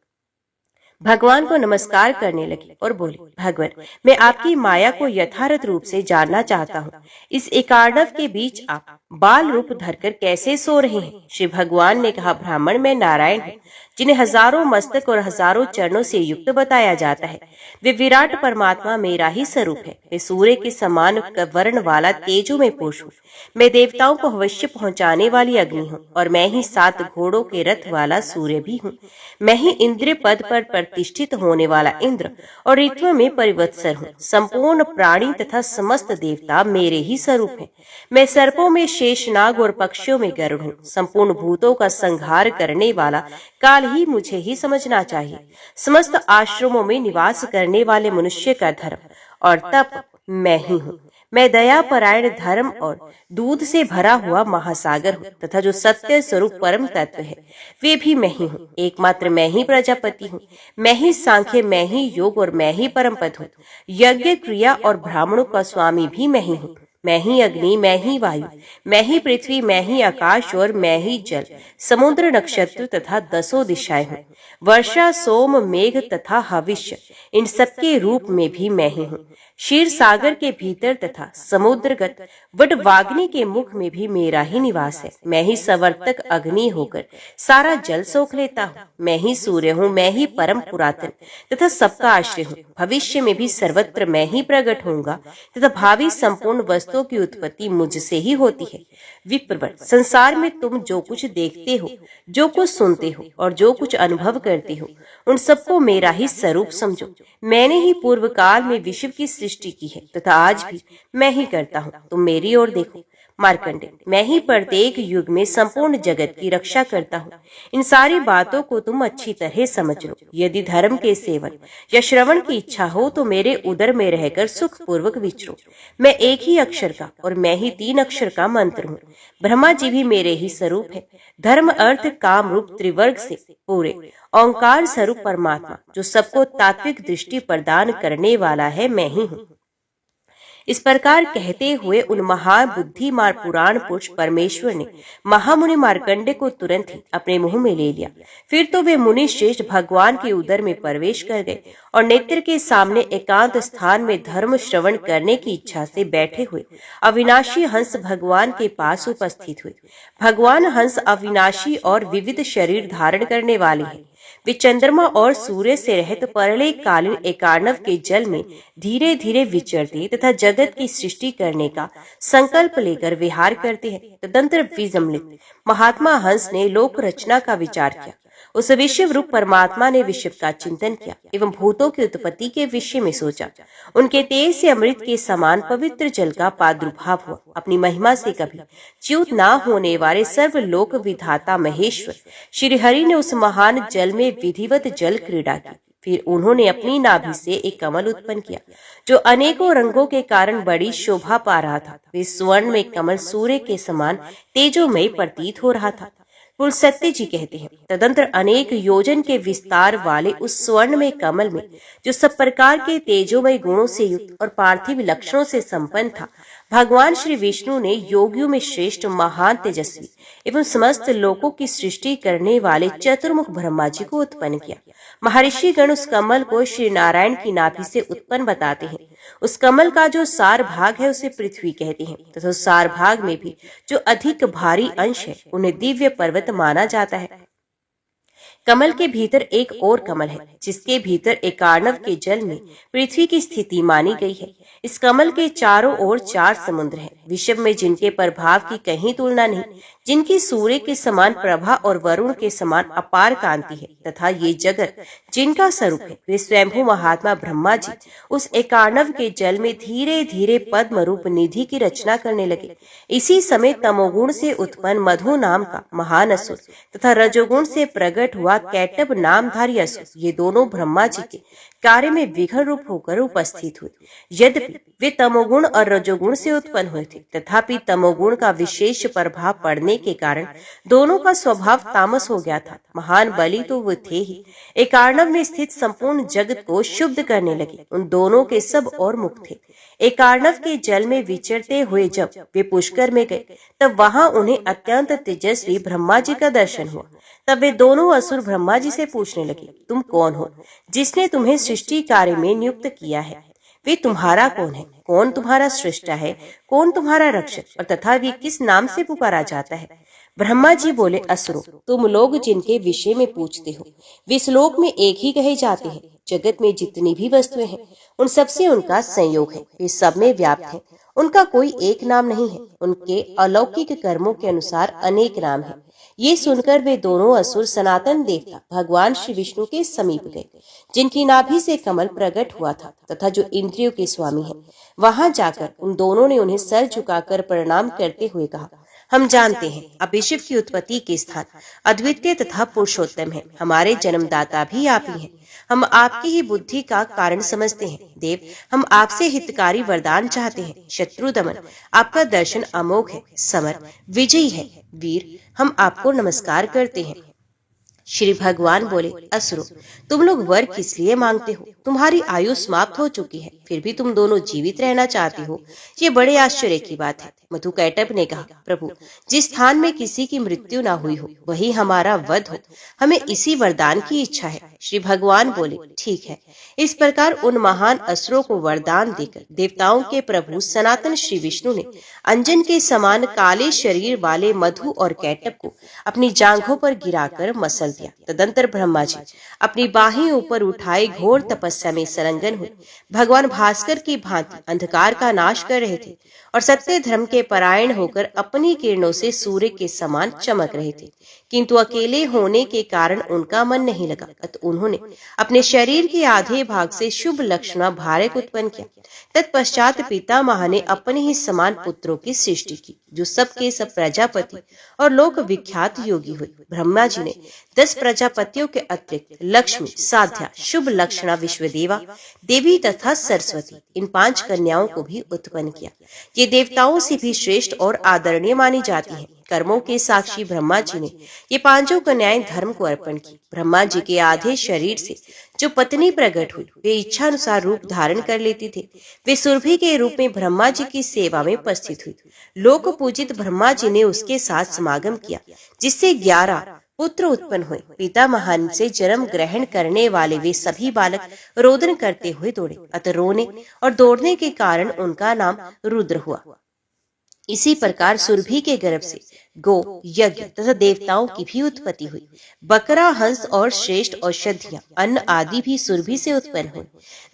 भगवान को नमस्कार करने लगे और बोले, भगवान, मैं आपकी माया को यथार्थ रूप से जानना चाहता हूँ। इस एकार्णव के बीच आप बाल रूप धरकर कैसे सो रहे हैं? श्री भगवान ने कहा, ब्राह्मण, मैं नारायण हूँ, जिन्हें हजारों मस्तक और हजारों चरणों से युक्त बताया जाता है। वे विराट परमात्मा मेरा ही स्वरूप है। वे सूर्य के समान वर्ण वाला तेजो में पुरुष हूँ। मैं देवताओं को भविष्य पहुंचाने वाली अग्नि हूँ और मैं ही 7 घोड़ों के रथ वाला सूर्य भी हूँ। मैं ही इंद्र पद पर प्रतिष्ठित होने वाला इंद्र और ऋतु में परिवत्सर हूँ। संपूर्ण प्राणी तथा समस्त देवता मेरे ही स्वरूप हैं। मैं सर्पों में शेषनाग और पक्षियों में गरुड़ हूँ। संपूर्ण भूतों का संहार करने वाला काल ही मुझे ही समझना चाहिए। समस्त आश्रमों में निवास करने वाले मनुष्य का धर्म और तप मैं ही हूँ। मैं दया परायण, धर्म और दूध से भरा हुआ महासागर हूँ तथा जो सत्य स्वरूप परम तत्व है वे भी मैं ही हूँ। एकमात्र मैं ही प्रजापति हूँ। मैं ही सांख्य, मैं ही योग और मैं ही परम पद हूँ। यज्ञ, क्रिया और ब्राह्मणों का स्वामी भी मैं ही हूँ। मैं ही अग्नि, मैं ही वायु, मैं ही पृथ्वी, मैं ही आकाश और मैं ही जल, समुद्र, नक्षत्र तथा 10 दिशाएं हूँ। वर्षा, सोम, मेघ तथा हविष्य, इन सबके रूप में भी मैं ही हूँ। क्षीर सागर के भीतर तथा समुद्रगत वडवाग्नि के मुख में भी मेरा ही निवास है। मैं ही संवर्तक अग्नि होकर सारा जल सोख लेता हूँ। मैं ही सूर्य हूँ। मैं ही परम पुरातन तथा सबका आश्रय हूँ। भविष्य में भी सर्वत्र मैं ही प्रकट होऊंगा तथा भावी संपूर्ण वस्तु वस्तुओं की उत्पत्ति मुझसे ही होती है। विप्रवर, संसार में तुम जो कुछ देखते हो, जो कुछ सुनते हो और जो कुछ अनुभव करते हो, उन सबको मेरा ही स्वरूप समझो। मैंने ही पूर्व काल में विश्व की सृष्टि की है तथा आज भी मैं ही करता हूँ। तुम मेरी ओर देखो। मार्कंडे, मैं ही प्रत्येक युग में संपूर्ण जगत की रक्षा करता हूँ। इन सारी बातों को तुम अच्छी तरह समझ लो। यदि धर्म के सेवन या श्रवण की इच्छा हो तो मेरे उदर में रहकर सुख पूर्वक विचरो। मैं एक ही अक्षर का और मैं ही 3 अक्षर का मंत्र हूँ। ब्रह्मा जी भी मेरे ही स्वरूप है। धर्म अर्थ काम रूप त्रिवर्ग से पूरे ओंकार स्वरूप परमात्मा जो सबको तात्विक दृष्टि प्रदान करने वाला है, मैं ही हूँ। इस प्रकार कहते हुए उन महाबुद्धिमान पुराण पुरुष परमेश्वर ने महामुनि मार्कंडे को तुरंत ही अपने मुंह में ले लिया। फिर तो वे मुनि श्रेष्ठ भगवान के उदर में प्रवेश कर गए और नेत्र के सामने एकांत स्थान में धर्म श्रवण करने की इच्छा से बैठे हुए अविनाशी हंस भगवान के पास उपस्थित हुए। भगवान हंस अविनाशी और विविध शरीर धारण करने वाले हैं। वे चंद्रमा और सूर्य से रहित प्रलय कालीन एकार्णव के जल में धीरे धीरे विचरते तथा जगत की सृष्टि करने का संकल्प लेकर विहार करते हैं। तदंतर विजम्लित महात्मा हंस ने लोक रचना का विचार किया। उस विश्व रूप परमात्मा ने विश्व का चिंतन किया एवं भूतों की उत्पत्ति के विषय में सोचा। उनके तेज से अमृत के समान पवित्र जल का प्रादुर्भाव हुआ। अपनी महिमा से कभी च्युत न होने वाले सर्वलोक विधाता महेश्वर श्री हरि ने उस महान जल में विधिवत जल क्रीड़ा की। फिर उन्होंने अपनी नाभि से एक कमल उत्पन्न किया जो अनेकों रंगों के कारण बड़ी शोभा पा रहा था। वे स्वर्ण में कमल सूर्य के समान तेजोमय प्रतीत हो रहा था। कुल सत्य जी कहते हैं, तदंतर अनेक योजन के विस्तार वाले उस स्वर्ण में कमल में जो सब प्रकार के तेजोमय गुणों से युक्त और पार्थिव लक्षणों से संपन्न था, भगवान श्री विष्णु ने योगियों में श्रेष्ठ महान तेजस्वी एवं समस्त लोकों की सृष्टि करने वाले चतुर्मुख ब्रह्मा जी को उत्पन्न किया। महर्षि गण उस कमल को श्री नारायण की नाभि से उत्पन्न बताते हैं। उस कमल का जो सार भाग है उसे पृथ्वी कहते हैं तथा उस सार भाग में भी जो अधिक भारी अंश है उन्हें दिव्य पर्वत माना जाता है। कमल के भीतर एक और कमल है जिसके भीतर एकार्णव के जल में पृथ्वी की स्थिति मानी गई है। इस कमल के चारों ओर 4 समुद्र हैं, विश्व में जिनके प्रभाव की कहीं तुलना नहीं, जिनकी सूर्य के समान प्रभा और वरुण के समान अपार कांति है, तथा ये जगत जिनका स्वरूप है वे स्वयंभू महात्मा ब्रह्मा जी उस एकार्णव के जल में धीरे धीरे पद्म रूप निधि की रचना करने लगे। इसी समय तमोगुण से उत्पन्न मधु नाम का महान असुर तथा रजोगुण से प्रकट हुआ कैटब नामधारी असुर, ये दोनों ब्रह्मा जी के कार्य में विघ्न रूप होकर उपस्थित हुए। यद्यपि वे तमोगुण और रजोगुण से उत्पन्न हुए थे, तथापि तमोगुण का विशेष प्रभाव पड़ने के कारण दोनों का स्वभाव तामस हो गया था। महान बलि तो वो थे ही, एकार्णव में स्थित संपूर्ण जगत को शुद्ध करने लगे। उन दोनों के सब और मुख थे। एकार्णव के जल में विचरते हुए जब वे पुष्कर में गए तब वहां उन्हें अत्यंत तेजस्वी ब्रह्मा जी का दर्शन हुआ। तब वे दोनों असुर ब्रह्मा जी से पूछने लगे, तुम कौन हो जिसने तुम्हें सृष्टि कार्य में नियुक्त किया है? वे तुम्हारा कौन है? कौन तुम्हारा सृष्टा है? कौन तुम्हारा रक्षक? और तथा वे किस नाम से पुकारा जाता है? ब्रह्मा जी बोले, असुरो, तुम लोग जिनके विषय में पूछते हो वे इस लोक में एक ही कहे जाते हैं। जगत में जितनी भी वस्तुएं हैं उन सबसे उनका संयोग है। वे सब में व्याप्त है। उनका कोई एक नाम नहीं है। उनके अलौकिक कर्मों के अनुसार अनेक नाम है। ये सुनकर वे दोनों असुर सनातन देवता भगवान श्री विष्णु के समीप गए, जिनकी नाभि से कमल प्रकट हुआ था तथा जो इंद्रियों के स्वामी हैं। वहां जाकर उन दोनों ने उन्हें सर झुकाकर प्रणाम करते हुए कहा, हम जानते हैं अब विश्व की उत्पत्ति के स्थान अद्वितीय तथा पुरुषोत्तम है। हमारे जन्मदाता भी आप ही हैं। हम आपकी ही बुद्धि का कारण समझते हैं। देव, हम आपसे हितकारी वरदान चाहते हैं। शत्रु दमन, आपका दर्शन अमोघ है। समर, विजयी है। वीर, हम आपको नमस्कार करते हैं। श्री भगवान बोले, असुरो, तुम लोग वर किस लिए मांगते हो? तुम्हारी आयु समाप्त हो चुकी है, फिर भी तुम दोनों जीवित रहना चाहते हो। ये बड़े आश्चर्य की बात है। मधु कैटब ने कहा, प्रभु, जिस स्थान में किसी की मृत्यु ना हुई हो वही हमारा वध हो, हमें इसी वरदान की इच्छा है। श्री भगवान बोले, ठीक है। इस प्रकार उन महान असुरों को वरदान देकर देवताओं के प्रभु सनातन श्री विष्णु ने अंजन के समान काले शरीर वाले मधु और कैटब को अपनी जांघों पर गिराकर मसल दिया। तदंतर ब्रह्मा जी अपनी बाहें ऊपर उठाए घोर तपस्या में संलग्न हुए भगवान भास्कर की भांति अंधकार का नाश कर रहे थे और सत्य धर्म के परायण होकर अपनी किरणों से सूर्य के समान चमक रहे थे। किंतु अकेले होने के कारण उनका मन नहीं लगा, अतः उन्होंने अपने शरीर के आधे भाग से शुभ लक्षणा भारत उत्पन्न किया। तत्पश्चात पितामह ने अपने ही समान पुत्रों की सृष्टि की, जो सबके सब प्रजापति और लोक विख्यात योगी हुए। ब्रह्मा जी ने 10 प्रजापतियों के अतिरिक्त लक्ष्मी, साध्या, शुभ लक्षणा, विश्वदेवा, देवी तथा सरस्वती, इन 5 कन्याओं को भी उत्पन्न किया। ये देवताओं से भी श्रेष्ठ और आदरणीय मानी जाती है। कर्मों के साक्षी ब्रह्मा जी ने ये 5 कन्याएं धर्म को अर्पण की। ब्रह्मा जी के आधे शरीर से जो पत्नी प्रकट हुई वे इच्छा अनुसार रूप धारण कर लेती थे। वे सुरभि के रूप में ब्रह्मा जी की सेवा में उपस्थित हुई। लोक पूजित ब्रह्मा जी ने उसके साथ समागम किया, जिससे 11 पुत्र उत्पन्न हुए। पितामह से जन्म ग्रहण करने वाले वे सभी बालक रोदन करते हुए दौड़े, अतः रोने और दौड़ने के कारण उनका नाम रुद्र हुआ। इसी प्रकार सुरभि के गर्भ से गो, यज्ञ तथा देवताओं की भी उत्पत्ति हुई। बकरा, हंस और श्रेष्ठ औषधियां, अन्न आदि भी सुरभि से उत्पन्न हुई।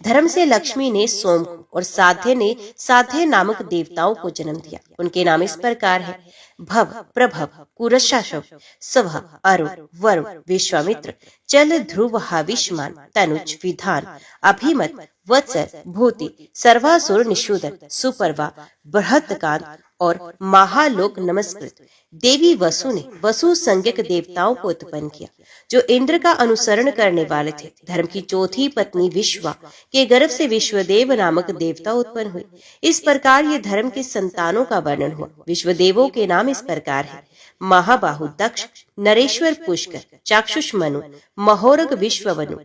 धर्म से लक्ष्मी ने सोम को और साध्य ने साध्य नामक देवताओं को जन्म दिया। उनके नाम इस प्रकार है: भव, प्रभव, कुरशाशव, सभ, अरुण, वरुण, विश्वामित्र, चल, ध्रुव, हाविष्मान, तनुज, विधान, अभिमत, वत्सर, भूति, सर्वासुर, निषूदन, सुपर्वा, बृहत्कांत और महालोक नमस्कृत। देवी वसु ने वसु संज्ञक देवताओं को उत्पन्न किया, जो इंद्र का अनुसरण करने वाले थे। धर्म की चौथी पत्नी विश्वा के गर्भ से विश्वदेव नामक देवता उत्पन्न हुए। इस प्रकार ये धर्म के संतानों का वर्णन हुआ। विश्वदेवों के नाम इस प्रकार है: महाबाहु दक्ष, नरेश्वर पुष्कर, चाक्षुष मनु, महोरग विश्ववनु,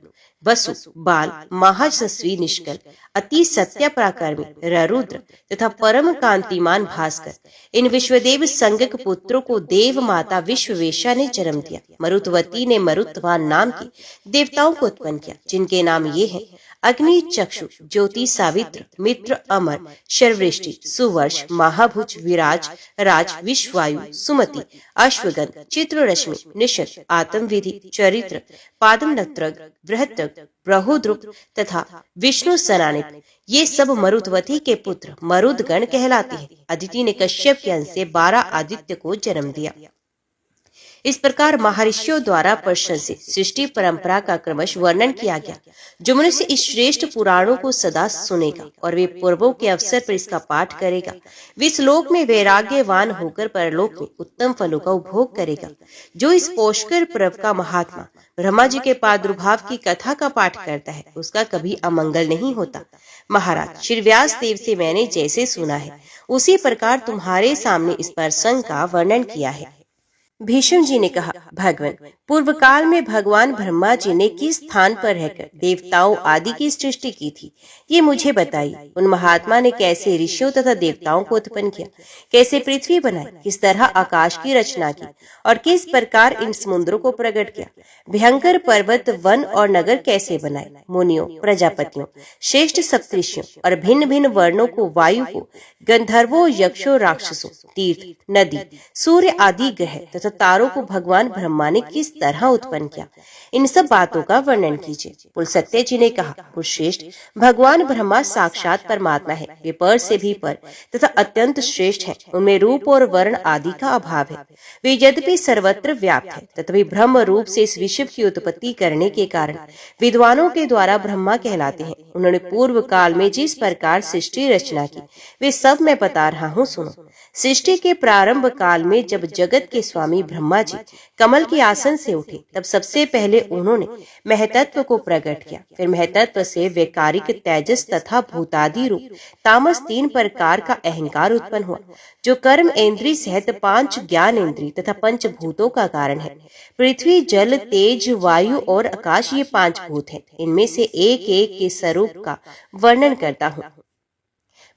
वसु, बाल, महायशस्वी निष्कल, अति सत्य पराक्रमी, रुद्र तथा परम कांतिमान भास्कर। इन विश्वदेव संज्ञक पुत्रों को देव माता विश्ववेशा ने जन्म दिया। मरुतवती ने मरुतवान नाम के देवताओं को उत्पन्न किया, जिनके नाम ये हैं: अग्नि, चक्षु, ज्योति, सावित्र, मित्र, अमर, शर्वृष्टि, सुवर्ष, महाभुज, विराज, राज, विश्वायु, सुमति, अश्वगंध, चित्ररश्मि, निषद, आत्मविधि, चरित्र, पादम नत्रग, बृहत्रग, ब्रहुद्रुप तथा विष्णु सनानिप। ये सब मरुतवती के पुत्र मरुदगण कहलाते हैं। अदिति ने कश्यप के अंश से 12 आदित्य को जन्म दिया। इस प्रकार महर्षियों द्वारा प्रशंसित सृष्टि परंपरा का क्रमश वर्णन किया गया। जो मनुष्य इस श्रेष्ठ पुराणों को सदा सुनेगा और वे पूर्वों के अवसर पर इसका पाठ करेगा, वे इस लोक में वैराग्यवान होकर परलोक में उत्तम फलों का उपभोग करेगा। जो इस पौष्कर पर्व का महात्मा ब्रह्मा जी के प्रादुर्भाव की कथा का पाठ करता है, उसका कभी अमंगल नहीं होता। महाराज, श्री व्यास देव से मैंने जैसे सुना है, उसी प्रकार तुम्हारे सामने इस प्रसंग का वर्णन किया है। भीष्म जी ने कहा, भगवान, पूर्व काल में भगवान ब्रह्मा जी ने किस स्थान पर रहकर देवताओं आदि की सृष्टि की थी, ये मुझे बताइए। उन महात्मा ने कैसे ऋषियों तथा देवताओं को उत्पन्न किया, कैसे पृथ्वी बनाई, किस तरह आकाश की रचना की और किस प्रकार इन समुद्रों को प्रकट किया, भयंकर पर्वत, वन और नगर कैसे बनाए, मुनियों, प्रजापतियों, श्रेष्ठ सप्तऋषियों और भिन्न भिन्न वर्णों को, वायु को, गंधर्वों, यक्षों, राक्षसों, तीर्थ, नदी, सूर्य आदि ग्रह तथा तारों को भगवान ब्रह्मा ने किस तरह उत्पन्न किया, इन सब बातों का वर्णन कीजिए। पुलस्त्य जी ने कहा, पुरुषश्रेष्ठ, भगवान ब्रह्मा साक्षात परमात्मा है। वे पर से भी पर तथा अत्यंत श्रेष्ठ हैं। उनमें रूप और वर्ण आदि का अभाव है। वे यद्यपि सर्वत्र व्याप्त है, तथापि ब्रह्म रूप से इस विश्व की उत्पत्ति करने के कारण विद्वानों के द्वारा ब्रह्मा कहलाते हैं। उन्होंने पूर्व काल में जिस प्रकार सृष्टि रचना की, वे सब मैं बता रहा हूँ, सुनो। सृष्टि के प्रारंभ काल में जब जगत के स्वामी ब्रह्मा जी कमल के आसन से उठे, तब सबसे पहले उन्होंने महतत्व को प्रकट किया। फिर महतत्व से वैकारिक, तेजस तथा भूतादि रूप तामस 3 प्रकार का अहंकार उत्पन्न हुआ, जो कर्म इंद्रिय सहित 5 ज्ञान इंद्रिय तथा 5 भूतों का कारण है। पृथ्वी, जल, तेज, वायु और आकाश, ये 5 भूत हैं। इनमें से एक एक के स्वरूप का वर्णन करता हूँ।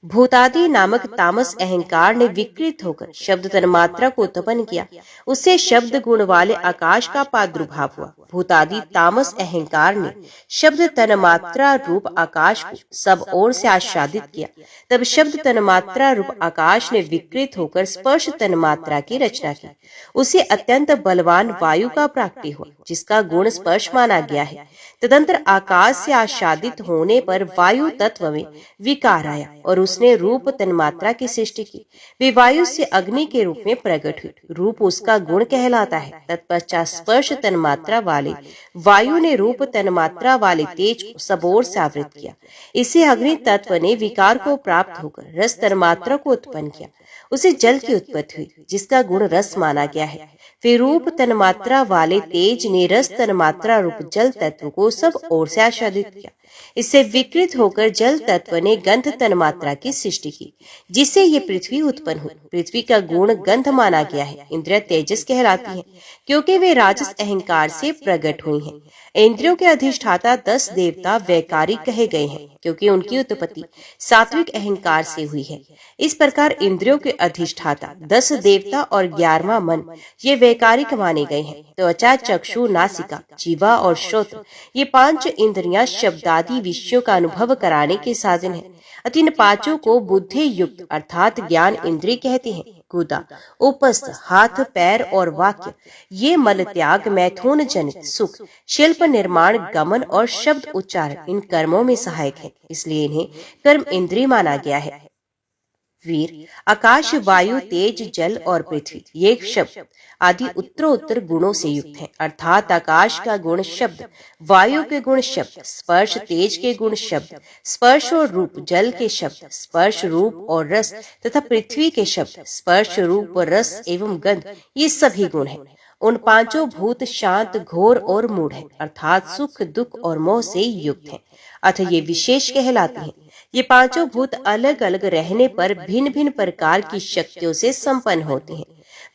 भूतादि नामक तामस अहंकार ने विकृत होकर शब्द तन्मात्रा को उत्पन्न किया। उससे शब्द गुण वाले आकाश का प्रादुर्भाव हुआ। भूतादि तामस अहंकार ने शब्द तन्मात्रा रूप आकाश को सब ओर से आच्छादित किया, तब शब्द तन्मात्रा रूप आकाश ने विकृत होकर स्पर्श तन्मात्रा की रचना की। उसे अत्यंत बलवान वायु का प्राप्ति हुआ, जिसका गुण स्पर्श माना गया है। तदंतर आकाश से आच्छादित होने पर वायु तत्व में विकार आया और उसने रूप तन्मात्रा की सृष्टि की। वे वायु से अग्नि के रूप में प्रकट हुई। रूप उसका गुण कहलाता है। तत्पश्चात स्पर्श तन्मात्रा वाले वायु ने रूप तन्मात्रा वाले तेज को सब ओर से आवृत किया। इसे अग्नि तत्व ने विकार को प्राप्त होकर रस तन्मात्रा को उत्पन्न किया। उसे जल की उत्पत्ति हुई, जिसका गुण रस माना गया है। फिर रूप तन्मात्रा वाले तेज ने रस तन्मात्रा रूप जल तत्व को सब ओर से आच्छादित किया। इससे विकृत होकर जल तत्व ने गंध तन्मात्रा की सृष्टि की, जिससे ये पृथ्वी उत्पन्न हुई। पृथ्वी का गुण गंध माना गया है। इंद्रिय तेजस कहलाती है, क्योंकि वे राजस अहंकार से प्रकट हुई हैं। इंद्रियों के अधिष्ठाता 10 देवता वैकारिक कहे गए हैं, क्योंकि उनकी उत्पत्ति सात्विक अहंकार से हुई है। इस प्रकार इंद्रियों के अधिष्ठाता 10 देवता और 11वां मन ये वैकारिक माने गए हैं। त्वचा, चक्षु, नासिका, जीवा और श्रोत्र ये 5 इंद्रियां शब्दादि विषयों का अनुभव कराने के साधन है। अतः इन पांचों को बुद्धि युक्त अर्थात ज्ञान इंद्रिय कहते हैं। गुदा, उपस्थ, हाथ, पैर और वाक्य ये मल त्याग, मैथुन जनित सुख, शिल्प निर्माण, गमन और शब्द उच्चारण इन कर्मों में सहायक है। इसलिए इन्हें कर्म इंद्रिय माना गया है। वीर, आकाश, वायु, तेज, जल और पृथ्वी ये शब्द आदि उत्तरोत्तर गुणों से युक्त हैं। अर्थात आकाश का गुण शब्द, वायु के गुण शब्द, स्पर्श तेज के गुण शब्द, स्पर्श और रूप जल के शब्द, स्पर्श रूप और रस तथा पृथ्वी के शब्द, स्पर्श रूप रस एवं गंध ये सभी गुण हैं। उन पांचों भूत शांत, घोर और मूढ़ हैं, अर्थात सुख, दुख और मोह से युक्त हैं। अतः ये विशेष कहलाते हैं। ये पांचों भूत अलग अलग रहने पर भिन्न भिन्न प्रकार की शक्तियों से संपन्न होते हैं।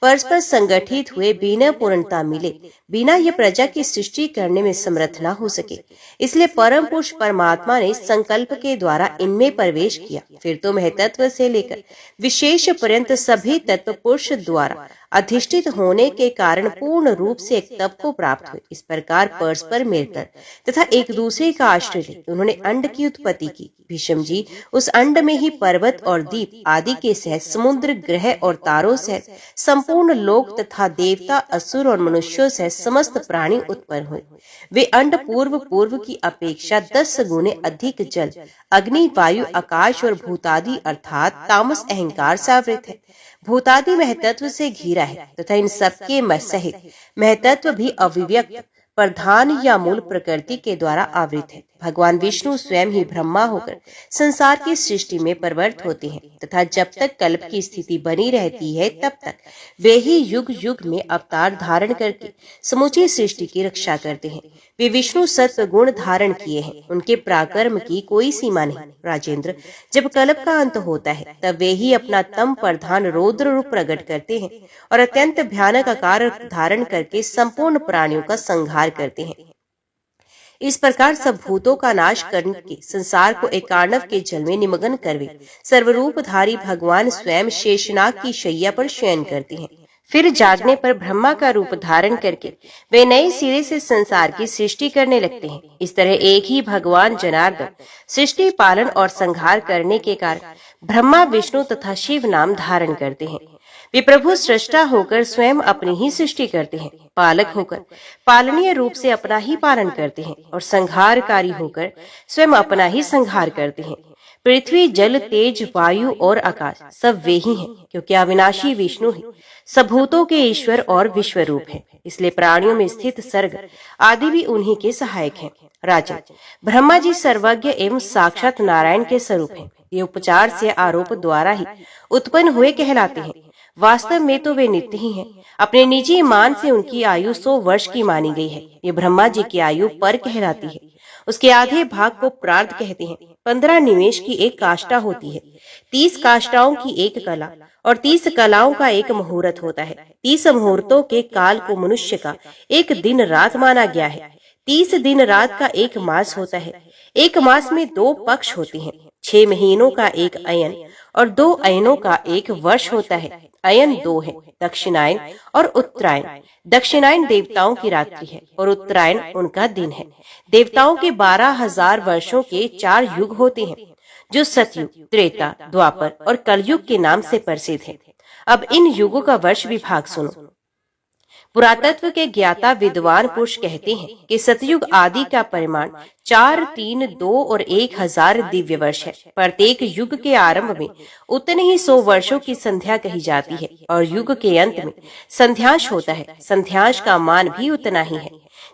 परस्पर संगठित हुए बिना पूर्णता मिले बिना ये प्रजा की सृष्टि करने में समर्थ न हो सके। इसलिए परम पुरुष परमात्मा ने संकल्प के द्वारा इनमें प्रवेश किया। फिर तो महतत्व से लेकर विशेष पर्यंत सभी तत्व पुरुष द्वारा अधिष्ठित होने के कारण पूर्ण रूप से एक तप को प्राप्त हुए। इस प्रकार परस्पर मिलकर तथा एक दूसरे का आश्रय ले उन्होंने अंड की उत्पत्ति की। भीष्म जी उस अंड में ही पर्वत और द्वीप आदि के सहित समुद्र, ग्रह और तारों सहित संपूर्ण लोक तथा देवता, असुर और मनुष्यों सहित समस्त प्राणी उत्पन्न हुए। वे अंड पूर्व की अपेक्षा 10 गुने अधिक जल, अग्नि, वायु, आकाश और भूतादि अर्थात तामस अहंकार से आवृत है। भूतादि महतत्व से घिरा है तथा इन सबके सहित महतत्व भी अभिव्यक्त प्रधान या मूल प्रकृति के द्वारा आवृत है। भगवान विष्णु स्वयं ही ब्रह्मा होकर संसार की सृष्टि में प्रवृत्त होते हैं तथा जब तक कल्प की स्थिति बनी रहती है तब तक वे ही युग युग में अवतार धारण करके समूची सृष्टि की रक्षा करते हैं। वे विष्णु सत्व गुण धारण किए हैं। उनके पराक्रम की कोई सीमा नहीं। राजेंद्र, जब कल्प का अंत होता है तब वे ही अपना तम प्रधान रौद्र रूप प्रकट करते हैं और अत्यंत भयानक आकार धारण करके संपूर्ण प्राणियों का संहार करते हैं। इस प्रकार सब भूतों का नाश करके संसार को एकार्णव के जल में निमग्न करवे सर्वरूपधारी भगवान स्वयं शेषनाग की शैया पर शयन करते हैं। फिर जागने पर ब्रह्मा का रूप धारण करके वे नए सिरे से संसार की सृष्टि करने लगते हैं। इस तरह एक ही भगवान जनार्दन सृष्टि, पालन और संहार करने के कारण ब्रह्मा, विष्णु तथा शिव नाम धारण करते हैं। वे प्रभु सृष्टा होकर स्वयं अपनी ही सृष्टि करते हैं, पालक होकर पालनीय रूप से अपना ही पालन करते हैं और संहारकारी होकर स्वयं अपना ही संहार करते हैं। पृथ्वी, जल, तेज, वायु और आकाश सब वे ही हैं, क्योंकि अविनाशी विष्णु ही सब भूतों के ईश्वर और विश्व रूप है। इसलिए प्राणियों में स्थित सर्ग आदि भी उन्हीं के सहायक हैं। राजन, ब्रह्मा जी सर्वज्ञ एवं साक्षात नारायण के स्वरूप हैं। ये उपचार से आरोप द्वारा ही उत्पन्न हुए कहलाते हैं। वास्तव में तो वे नित्य ही हैं। अपने निजी मान से उनकी आयु 100 वर्ष की मानी गई है। ये ब्रह्मा जी की आयु पर कहलाती है। उसके आधे भाग को प्रार्थ कहते हैं। 15 निमेष की एक काष्ठा होती है। 30 काष्ठाओं की एक कला और 30 कलाओं का एक मुहूर्त होता है। 30 मुहूर्तों के काल को मनुष्य का एक दिन रात माना गया है। 30 दिन रात का एक मास होता है। एक मास में 2 पक्ष होते हैं। 6 महीनों का एक अयन और 2 अयनों का एक वर्ष होता है। अयन दो है, दक्षिणायन और उत्तरायण। दक्षिणायन देवताओं की रात्रि है और उत्तरायण उनका दिन है। देवताओं के 12,000 वर्षों के 4 युग होते हैं, जो सतयुग, त्रेता, द्वापर और कलयुग के नाम से प्रसिद्ध है। अब इन युगों का वर्ष विभाग सुनो। पुरातत्व के ज्ञाता विद्वान पुरुष कहते हैं कि सतयुग आदि का परिमाण 4, 3, 2 और 1,000 दिव्य वर्ष है। प्रत्येक युग के आरंभ में उतने ही 100 वर्षों की संध्या कही जाती है और युग के अंत में संध्यांश होता है। संध्यांश का मान भी उतना ही है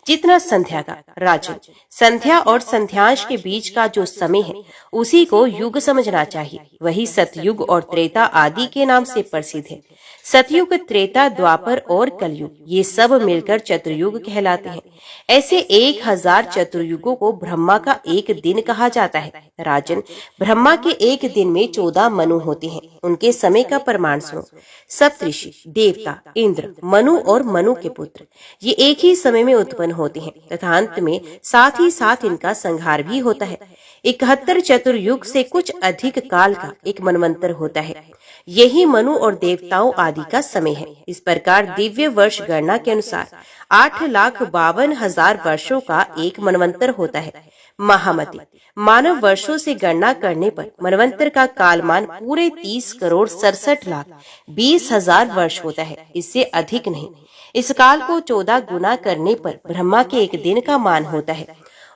जितना संध्या का। राजन, संध्या और संध्यांश के बीच का जो समय है उसी को युग समझना चाहिए। वही सतयुग और त्रेता आदि के नाम से प्रसिद्ध है। सतयुग, त्रेता, द्वापर और कलयुग ये सब मिलकर चतुर्युग कहलाते हैं। ऐसे 1,000 चतुर्युगों को ब्रह्मा का एक दिन कहा जाता है। राजन, ब्रह्मा के एक दिन में 14 मनु होते हैं। उनके समय का प्रमाण सुनो। सप्तऋषि, देवता, इंद्र, मनु और मनु के पुत्र ये एक ही समय में उत्पन्न होते हैं तथा अंत में साथ ही साथ इनका संहार भी होता है। 71 चतुर्युग से कुछ अधिक काल का एक मनवंतर होता है। यही मनु और देवताओं आदि का समय है। इस प्रकार दिव्य वर्ष गणना के अनुसार 8,52,000 वर्षों का एक मनवंतर होता है। महामति, मानव वर्षों से गणना करने पर मनवंतर का कालमान पूरे 30,67,20,000 वर्ष होता है, इससे अधिक नहीं। इस काल को 14 गुना करने पर ब्रह्मा के एक दिन का मान होता है।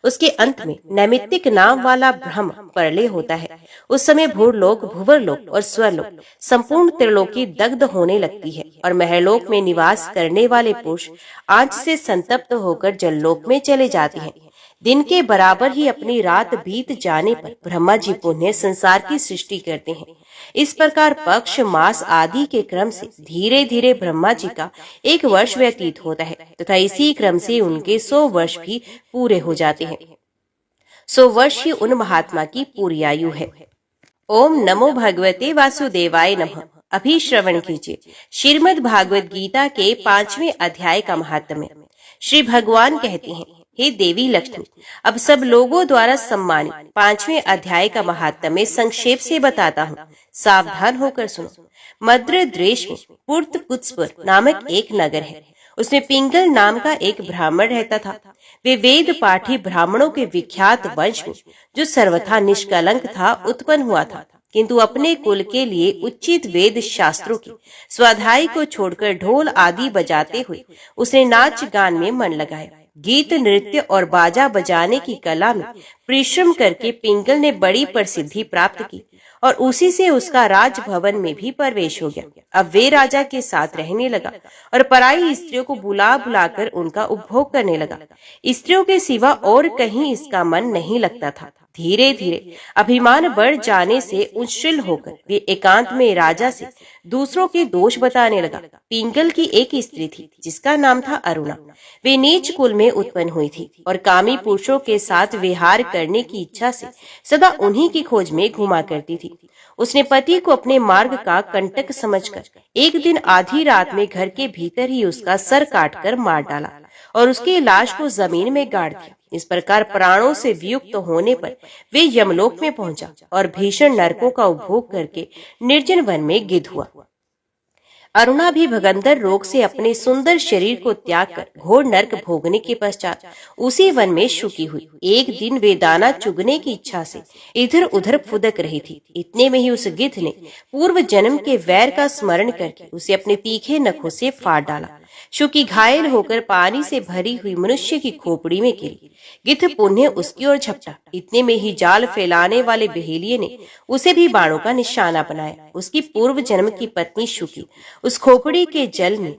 उसके अंत में नैमित्तिक नाम वाला ब्रह्म प्रलय होता है। उस समय भूरलोक, भुवरलोक और स्वरलोक संपूर्ण त्रिलोकी दग्ध होने लगती है और महलोक में निवास करने वाले पुरुष आंच से संतप्त होकर जललोक में चले जाते हैं। दिन के बराबर ही अपनी रात बीत जाने पर ब्रह्मा जी पुनः संसार की सृष्टि करते हैं। इस प्रकार पक्ष, मास आदि के क्रम से धीरे धीरे ब्रह्मा जी का 1 वर्ष व्यतीत होता है तथा इसी क्रम से उनके 100 वर्ष भी पूरे हो जाते हैं। 100 वर्ष ही उन महात्मा की पूरी आयु है। ओम नमो भगवते वासुदेवाय नमः। अभी श्रवण कीजिए श्रीमद् भागवत गीता के 5वें अध्याय का महात्म्य। श्री भगवान कहते हैं, हे देवी लक्ष्मी, अब सब लोगों द्वारा सम्मानित 5वें अध्याय का महात्म्य संक्षेप से बताता हूँ। सावधान होकर सुनो। मद्र देश में पुर्तपुत्सपुर नामक एक नगर है। उसमें पिंगल नाम का एक ब्राह्मण रहता था। वे वेद पाठी ब्राह्मणों के विख्यात वंश में, जो सर्वथा निष्कलंक था, उत्पन्न हुआ था, किंतु अपने कुल के लिए उचित वेद शास्त्रों की स्वाध्याय को छोड़कर ढोल आदि बजाते हुए उसने नाच गान में मन लगाया। गीत, नृत्य और बाजा बजाने की कला में परिश्रम करके पिंगल ने बड़ी प्रसिद्धि प्राप्त की और उसी से उसका राजभवन में भी प्रवेश हो गया। अब वे राजा के साथ रहने लगा और पराई स्त्रियों को बुला बुलाकर उनका उपभोग करने लगा। स्त्रियों के सिवा और कहीं इसका मन नहीं लगता था। धीरे धीरे अभिमान बढ़ जाने से उच्छृल होकर वे एकांत में राजा से दूसरों के दोष बताने लगा। पिंगल की एक स्त्री थी जिसका नाम था अरुणा। वे नीच कुल में उत्पन्न हुई थी और कामी पुरुषों के साथ विहार करने की इच्छा से सदा उन्हीं की खोज में घुमा करती थी। उसने पति को अपने मार्ग का कंटक समझकर एक दिन आधी रात में घर के भीतर ही उसका सर काटकर मार डाला और उसकी लाश को जमीन में गाड़ दिया। इस प्रकार प्राणों से वियुक्त होने पर वे यमलोक में पहुंचा और भीषण नरकों का उपभोग करके निर्जन वन में गिद्ध हुआ। अरुणा भी भगंदर रोग से अपने सुंदर शरीर को त्याग कर घोर नर्क भोगने के पश्चात उसी वन में शुकी हुई। एक दिन वे दाना चुगने की इच्छा से इधर उधर फुदक रही थी। इतने में ही उस गिद्ध ने पूर्व जन्म के वैर का स्मरण करके उसे अपने तीखे नखों से फाड़ डाला। शुकी घायल होकर पानी से भरी हुई मनुष्य की खोपड़ी में गिरी। गिद्ध पुनः उसकी ओर झपटा। इतने में ही जाल फैलाने वाले बहेलिये ने उसे भी बाणों का निशाना बनाया। उसकी पूर्व जन्म की पत्नी शुकी उस खोपड़ी के जल में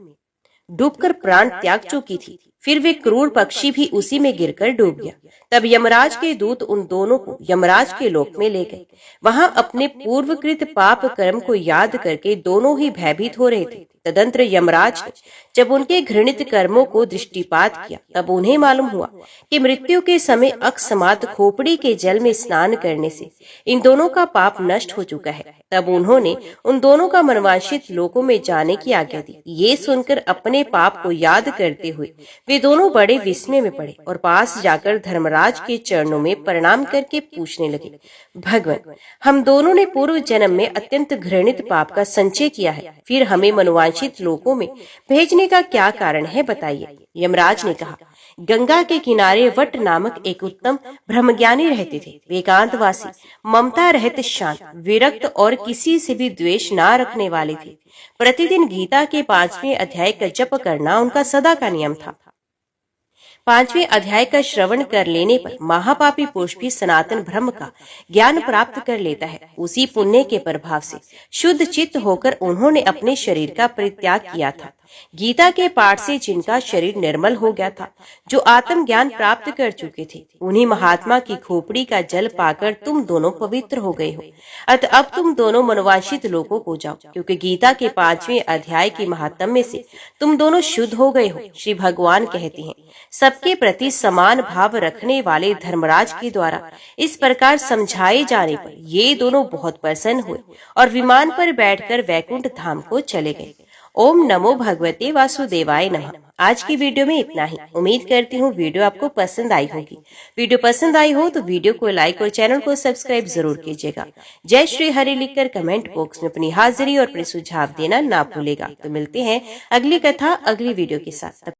डूबकर प्राण त्याग चुकी थी। फिर वे क्रूर पक्षी भी उसी में गिरकर डूब गया। तब यमराज के दूत उन दोनों को यमराज के लोक में ले गए। वहां अपने पूर्वकृत पाप कर्म को याद करके दोनों ही भयभीत हो रहे थे। तदंतर यमराज ने जब उनके घृणित कर्मों को दृष्टिपात किया तब उन्हें मालूम हुआ कि मृत्यु के समय अकस्मात खोपड़ी के जल में स्नान करने से इन दोनों का पाप नष्ट हो चुका है। तब उन्होंने उन दोनों का मनवांछित लोकों में जाने की आज्ञा दी। ये सुनकर अपने पाप को याद करते हुए वे दोनों बड़े विस्मय में पड़े और पास जाकर धर्मराज के चरणों में प्रणाम करके पूछने लगे, भगवान, हम दोनों ने पूर्व जन्म में अत्यंत घृणित पाप का संचय किया है, फिर हमें मनवांछित लोकों में भेजने का क्या कारण है, बताइए। यमराज ने कहा, गंगा के किनारे वट नामक एक उत्तम ब्रह्मज्ञानी रहते थे। वे एकांतवासी, ममता रहित, शांत, विरक्त और किसी से भी द्वेष ना रखने वाले थे। प्रतिदिन गीता के 5वें अध्याय का जप करना उनका सदा का नियम था। 5वें अध्याय का श्रवण कर लेने पर महापापी पुरुष भी सनातन ब्रह्म का ज्ञान प्राप्त कर लेता है। उसी पुण्य के प्रभाव से शुद्ध चित्त होकर उन्होंने अपने शरीर का परित्याग किया था। गीता के पाठ से जिनका शरीर निर्मल हो गया था, जो आत्म ज्ञान प्राप्त कर चुके थे, उन्हीं महात्मा की खोपड़ी का जल पाकर तुम दोनों पवित्र हो गए हो। अतः अब तुम दोनों मनवांछित लोगों को जाओ, क्योंकि गीता के 5वें अध्याय के महात्म्य से तुम दोनों शुद्ध हो गए हो। श्री भगवान कहते हैं, सबके प्रति समान भाव रखने वाले धर्मराज के द्वारा इस प्रकार समझाए जाने पर ये दोनों बहुत प्रसन्न हुए और विमान पर बैठकर वैकुंठ धाम को चले गए। ओम नमो भगवते वासुदेवाय नमः। आज की वीडियो में इतना ही। उम्मीद करती हूँ वीडियो आपको पसंद आई होगी। वीडियो पसंद आई हो तो वीडियो को लाइक और चैनल को सब्सक्राइब जरूर कीजिएगा। जय श्री हरि लिखकर कमेंट बॉक्स में अपनी हाजिरी और अपने सुझाव देना ना भूलेगा। तो मिलते हैं अगली कथा अगली वीडियो के साथ।